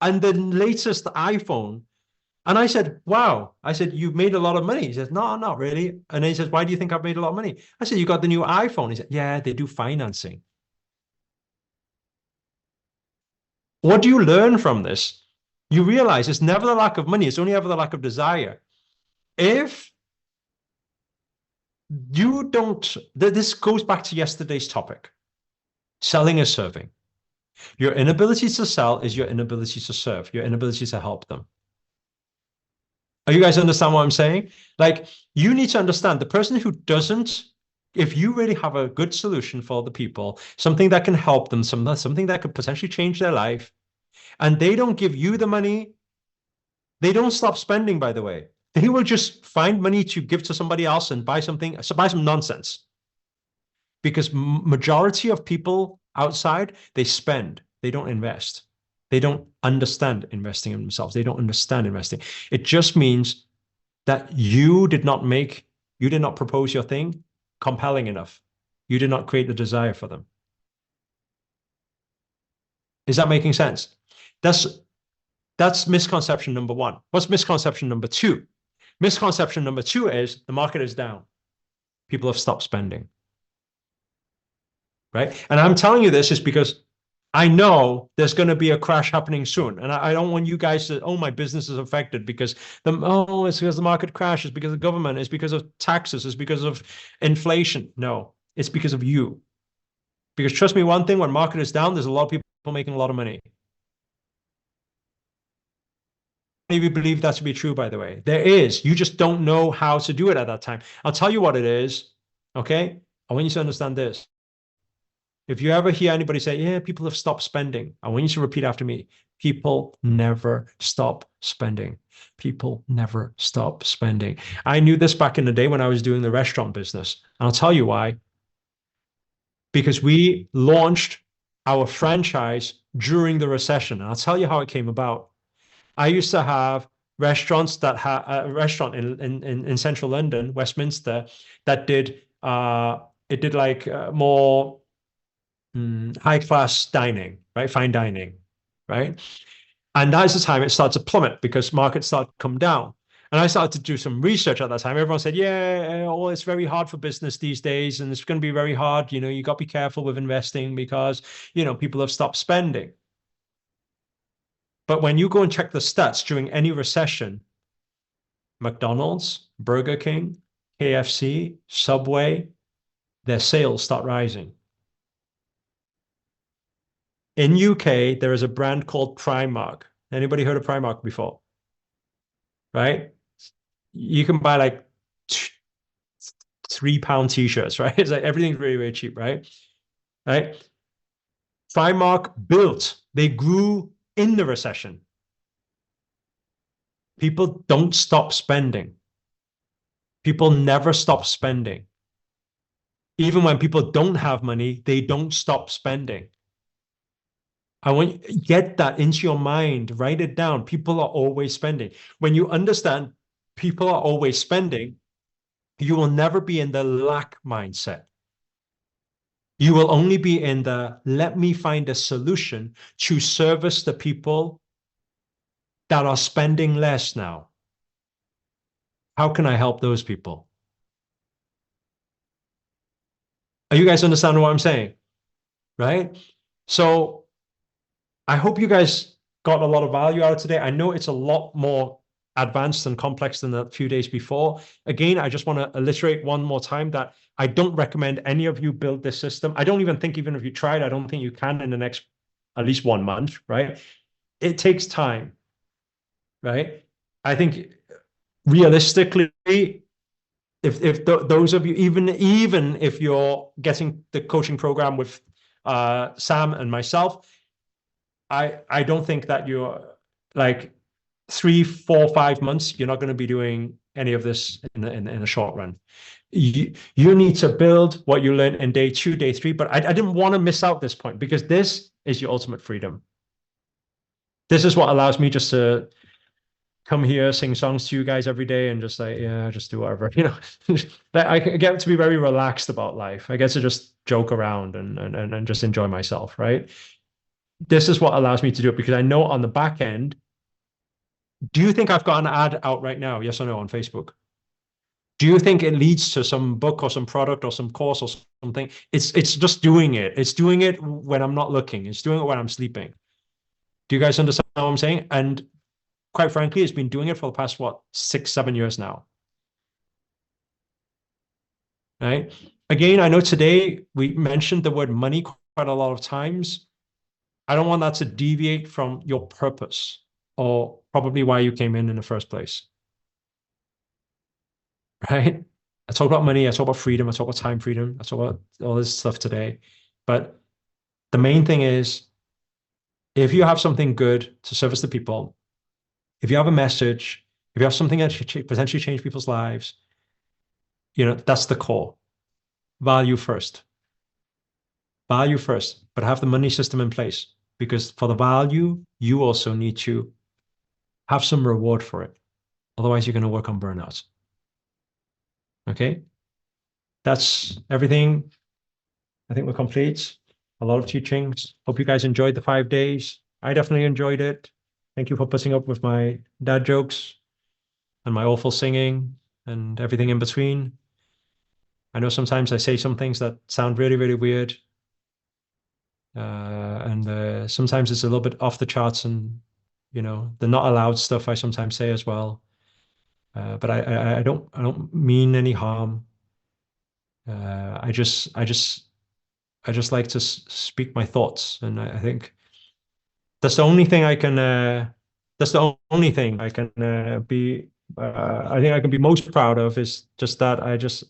and the latest iPhone. And I said, wow. I said, you've made a lot of money. He says, no, not really. And then he says, why do you think I've made a lot of money? I said, you got the new iPhone. He said, yeah, they do financing. What do you learn from this? You realize it's never the lack of money. It's only ever the lack of desire. If you don't, this goes back to yesterday's topic. Selling is serving. Your inability to sell is your inability to serve, your inability to help them. Are you guys understand what I'm saying? Like, you need to understand the person who doesn't, if you really have a good solution for the people, something that can help them, something that could potentially change their life, and they don't give you the money, they don't stop spending, by the way. They will just find money to give to somebody else and buy some nonsense. Because majority of people outside, they spend, they don't invest. They don't understand investing in themselves. They don't understand investing. It just means that you did not propose your thing compelling enough. You did not create the desire for them. Is that making sense? That's misconception number one. What's misconception number two? Misconception number two is the market is down. People have stopped spending. Right? And I'm telling you this is because I know there's going to be a crash happening soon. And I don't want you guys to, oh, my business is affected because it's because the market crashed, it's because of government, it's because of taxes, it's because of inflation. No, it's because of you. Because trust me, one thing, when market is down, there's a lot of people making a lot of money. Many of you believe that to be true, by the way. There is. You just don't know how to do it at that time. I'll tell you what it is. Okay. I want you to understand this. If you ever hear anybody say, yeah, people have stopped spending, I want you to repeat after me. People never stop spending. People never stop spending. I knew this back in the day when I was doing the restaurant business. And I'll tell you why. Because we launched our franchise during the recession. And I'll tell you how it came about. I used to have restaurants that had a restaurant in central London, Westminster, that did it did like more high class dining, right? Fine dining, right? And that's the time it started to plummet because markets started to come down. And I started to do some research at that time. Everyone said, yeah, oh, it's very hard for business these days. And it's going to be very hard. You know, you got to be careful with investing because, you know, people have stopped spending. But when you go and check the stats during any recession, McDonald's, Burger King, KFC, Subway, their sales start rising. In UK, there is a brand called Primark. Anybody heard of Primark before? Right? You can buy like £3 t-shirts, right? It's like everything's really, really cheap, right? Right? Primark built, they grew in the recession. People don't stop spending. People never stop spending. Even when people don't have money, they don't stop spending. I want you to get that into your mind, write it down. People are always spending. When you understand people are always spending, you will never be in the lack mindset. You will only be in the let me find a solution to service the people that are spending less now. How can I help those people? Are you guys understanding what I'm saying? Right? So I hope you guys got a lot of value out of today. I know it's a lot more advanced and complex than the few days before. Again, I just want to alliterate one more time that I don't recommend any of you build this system. I don't even think, even if you tried, I don't think you can in the next at least 1 month, right? It takes time, right? I think realistically, if those of you, even if you're getting the coaching program with Sam and myself, I don't think that you're like 3, 4, 5 months, you're not going to be doing any of this in a short run. You need to build what you learn in day 2, day 3. But I didn't want to miss out this point because this is your ultimate freedom. This is what allows me just to come here, sing songs to you guys every day and just like, yeah, just do whatever, you know. I get to be very relaxed about life. I get to just joke around and just enjoy myself, right? This is what allows me to do it because I know on the back end, do you think I've got an ad out right now? Yes or no on Facebook? Do you think it leads to some book or some product or some course or something? It's just doing it. It's doing it when I'm not looking. It's doing it when I'm sleeping. Do you guys understand what I'm saying? And quite frankly, it's been doing it for the past, what, 6, 7 years now. Right? Again, I know today we mentioned the word money quite a lot of times. I don't want that to deviate from your purpose or probably why you came in the first place. Right? I talk about money, I talk about freedom, I talk about time freedom, I talk about all this stuff today. But the main thing is, if you have something good to service the people, if you have a message, if you have something that should potentially change people's lives, you know, that's the core. Value first. Value first, but have the money system in place. Because for the value, you also need to have some reward for it. Otherwise, you're going to work on burnout. Okay? That's everything. I think we're complete. A lot of teachings. Hope you guys enjoyed the 5 days. I definitely enjoyed it. Thank you for putting up with my dad jokes and my awful singing and everything in between. I know sometimes I say some things that sound really, really weird. And sometimes it's a little bit off the charts and, you know, the not allowed stuff I sometimes say as well. But I don't mean any harm. I just like to speak my thoughts. And I think That's the only thing I can. That's the only thing I can be. I think I can be most proud of is just that I just.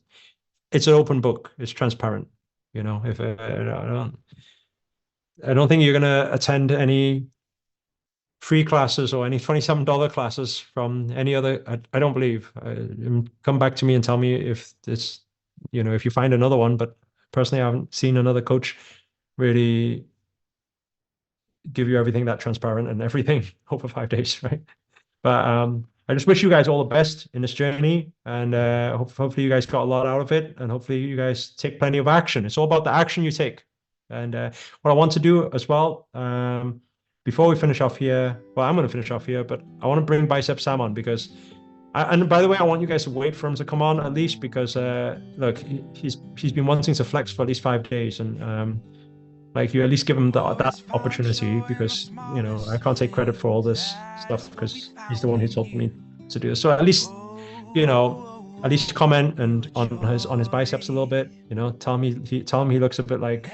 It's an open book. It's transparent. You know, if I don't think you're gonna attend any free classes or any $27 classes from any other. I don't believe. Come back to me and tell me if it's, you know, if you find another one. But personally, I haven't seen another coach really give you everything that transparent and everything over 5 days, right? But I just wish you guys all the best in this journey, and hopefully you guys got a lot out of it, and hopefully you guys take plenty of action. It's all about the action you take. And what I want to do as well, before we finish off here, well, I'm going to finish off here, but I want to bring Bicep Sam on because, and by the way, I want you guys to wait for him to come on at least because, look, he's been wanting to flex for at least 5 days, and like you at least give him that opportunity because you know I can't take credit for all this stuff because he's the one who told me to do this. So at least you know, at least comment and on his biceps a little bit. You know, tell him he looks a bit like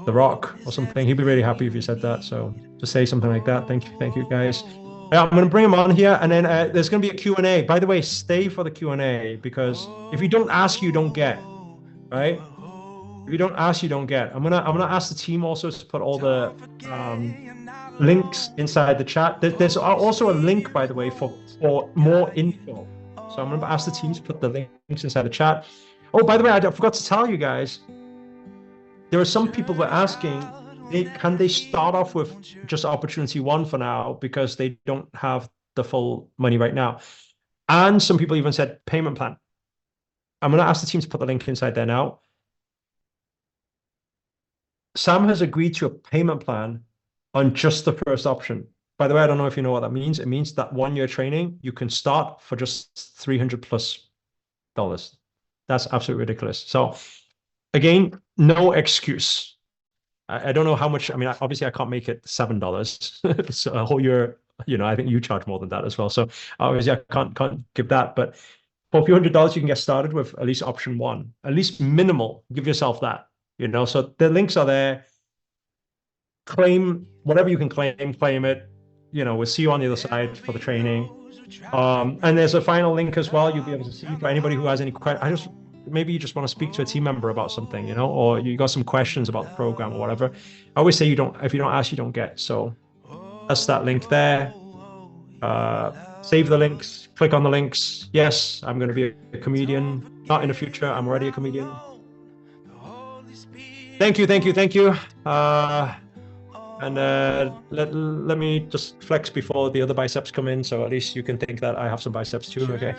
The Rock or something. He'd be really happy if you said that. So just say something like that. Thank you guys. Yeah, I'm going to bring him on here, and then there's going to be a Q&A. By the way, stay for the Q&A because if you don't ask, you don't get, right? If you don't ask, you don't get. I'm gonna ask the team also to put all the links inside the chat. There's also a link, by the way, for more info. So I'm gonna ask the team to put the links inside the chat. Oh, by the way, I forgot to tell you guys. There are some people who are asking, can they start off with just opportunity one for now because they don't have the full money right now? And some people even said payment plan. I'm gonna ask the team to put the link inside there now. Sam has agreed to a payment plan on just the first option. By the way, I don't know if you know what that means. It means that 1 year training, you can start for just $300 plus. That's absolutely ridiculous. So again, no excuse. I don't know how much. I mean, obviously I can't make it $7. So a whole year, you know, I think you charge more than that as well. So obviously I can't give that, but for a few $100, you can get started with at least option one, at least minimal. Give yourself that. You know, so the links are there. Claim whatever you can claim it. You know, we'll see you on the other side for the training. And there's a final link as well. You'll be able to see for anybody who has any questions. Maybe you just want to speak to a team member about something, you know, or you got some questions about the program or whatever. I always say if you don't ask, you don't get. So that's that link there. Save the links, click on the links. Yes, I'm going to be a comedian. Not in the future. I'm already a comedian. Thank you. Let me just flex before the other biceps come in, so at least you can think that I have some biceps too. Okay.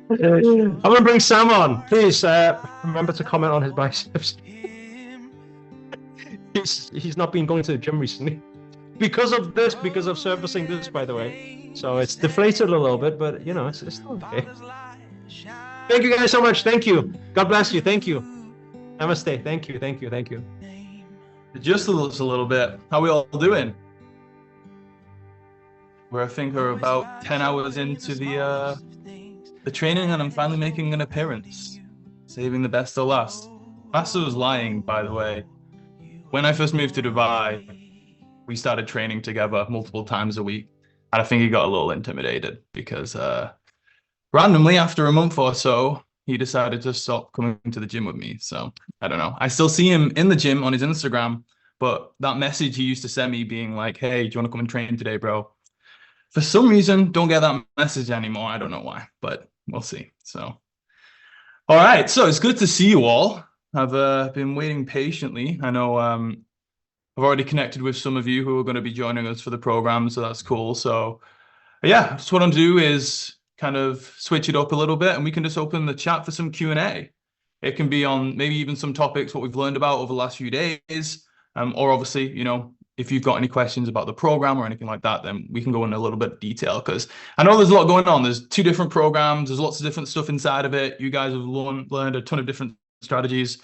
I'm gonna bring Sam on. Please remember to comment on his biceps. He's not been going to the gym recently because of servicing this, by the way. So it's deflated a little bit, but you know it's still okay. Thank you guys so much. Thank you. God bless you. Thank you. Namaste. Thank you. Just a little bit. How we all doing? I think we're about 10 hours into the training, and I'm finally making an appearance. Saving the best till last. Master was lying, by the way. When I first moved to Dubai, we started training together multiple times a week. And I think he got a little intimidated because randomly after a month or so, he decided to stop coming to the gym with me. So I don't know. I still see him in the gym on his Instagram, but that message he used to send me being like, hey, do you want to come and train today, bro? For some reason, don't get that message anymore. I don't know why, but we'll see. So, all right. So it's good to see you all. I've been waiting patiently. I know I've already connected with some of you who are going to be joining us for the program, so that's cool. So yeah, just what I'm going to do is kind of switch it up a little bit, and we can just open the chat for some Q&A. It can be on maybe even some topics, what we've learned about over the last few days, or obviously, you know, if you've got any questions about the program or anything like that, then we can go into a little bit of detail, because I know there's a lot going on. There's 2 different programs. There's lots of different stuff inside of it. You guys have learned a ton of different strategies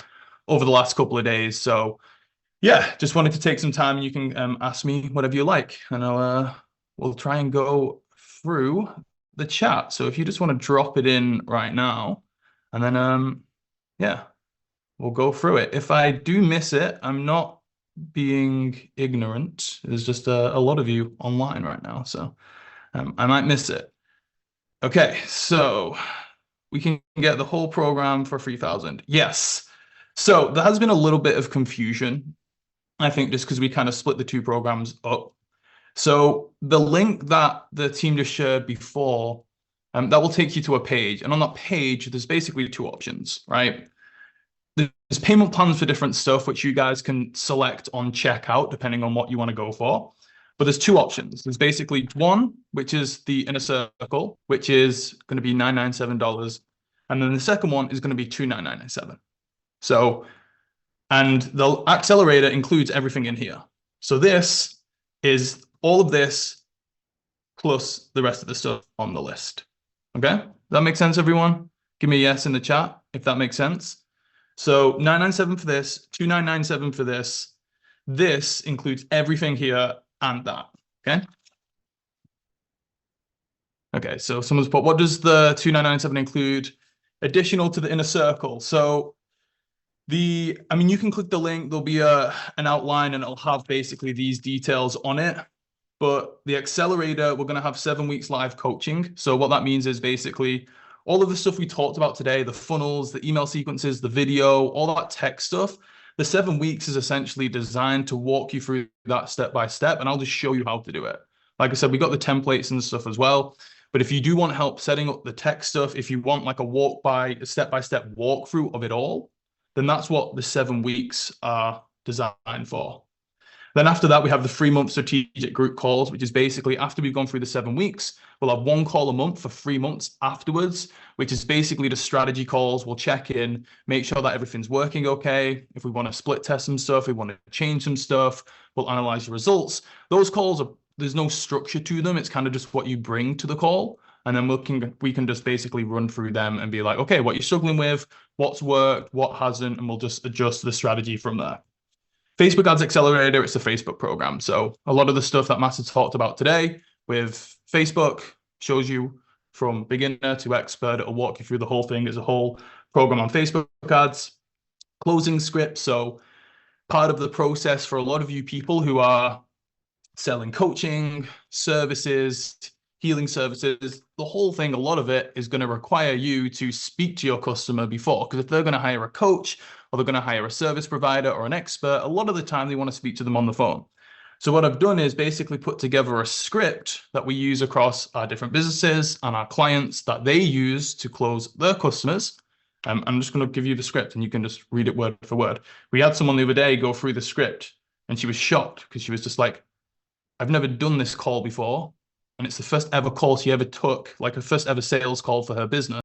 over the last couple of days. So yeah, just wanted to take some time, and you can ask me whatever you like, and we'll try and go through the chat. So if you just want to drop it in right now, and then yeah, we'll go through it. If I do miss it, I'm not being ignorant. There's just a lot of you online right now, so I might miss it. Okay, so we can get the whole program for 3,000. Yes. So there has been a little bit of confusion, I think, just because we kind of split the two programs up. So the link that the team just shared before, that will take you to a page. And on that page, there's basically two options, right? There's payment plans for different stuff, which you guys can select on checkout, depending on what you want to go for. But there's two options. There's basically one, which is the inner circle, which is going to be $997. And then the second one is going to be $2,997. So, and the accelerator includes everything in here. So this is all of this plus the rest of the stuff on the list. Okay? That makes sense, everyone? Give me a yes in the chat if that makes sense. So 997 for this, 2,997 for this. This includes everything here and that. Okay. Okay, so someone's put, what does the 2,997 include additional to the inner circle? So I mean, you can click the link, there'll be an outline and it'll have basically these details on it. But the accelerator, we're going to have 7 weeks live coaching. So what that means is basically all of the stuff we talked about today, the funnels, the email sequences, the video, all that tech stuff, the 7 weeks is essentially designed to walk you through that step by step, and I'll just show you how to do it. Like I said, we got the templates and stuff as well. But if you do want help setting up the tech stuff, if you want like a step-by-step walkthrough of it all, then that's what the 7 weeks are designed for. Then after that, we have the 3-month strategic group calls, which is basically after we've gone through the 7 weeks, we'll have 1 call a month for 3 months afterwards, which is basically the strategy calls. We'll check in, make sure that everything's working okay. If we want to split test some stuff, we want to change some stuff, we'll analyze the results. Those calls there's no structure to them. It's kind of just what you bring to the call. And then we can just basically run through them and be like, okay, what you're struggling with, what's worked, what hasn't, and we'll just adjust the strategy from there. Facebook Ads Accelerator, it's a Facebook program. So a lot of the stuff that Matt has talked about today with Facebook shows you from beginner to expert. It'll walk you through the whole thing. There's a whole program on Facebook ads, closing scripts. So part of the process for a lot of you people who are selling coaching, services, healing services, the whole thing, a lot of it is going to require you to speak to your customer before. Because if they're going to hire a coach, or they're going to hire a service provider or an expert, a lot of the time they want to speak to them on the phone. So what I've done is basically put together a script that we use across our different businesses and our clients that they use to close their customers. I'm just going to give you the script and you can just read it word for word. We had someone the other day go through the script and she was shocked because she was just like, I've never done this call before. And it's the first ever call she ever took, like her first ever sales call for her business.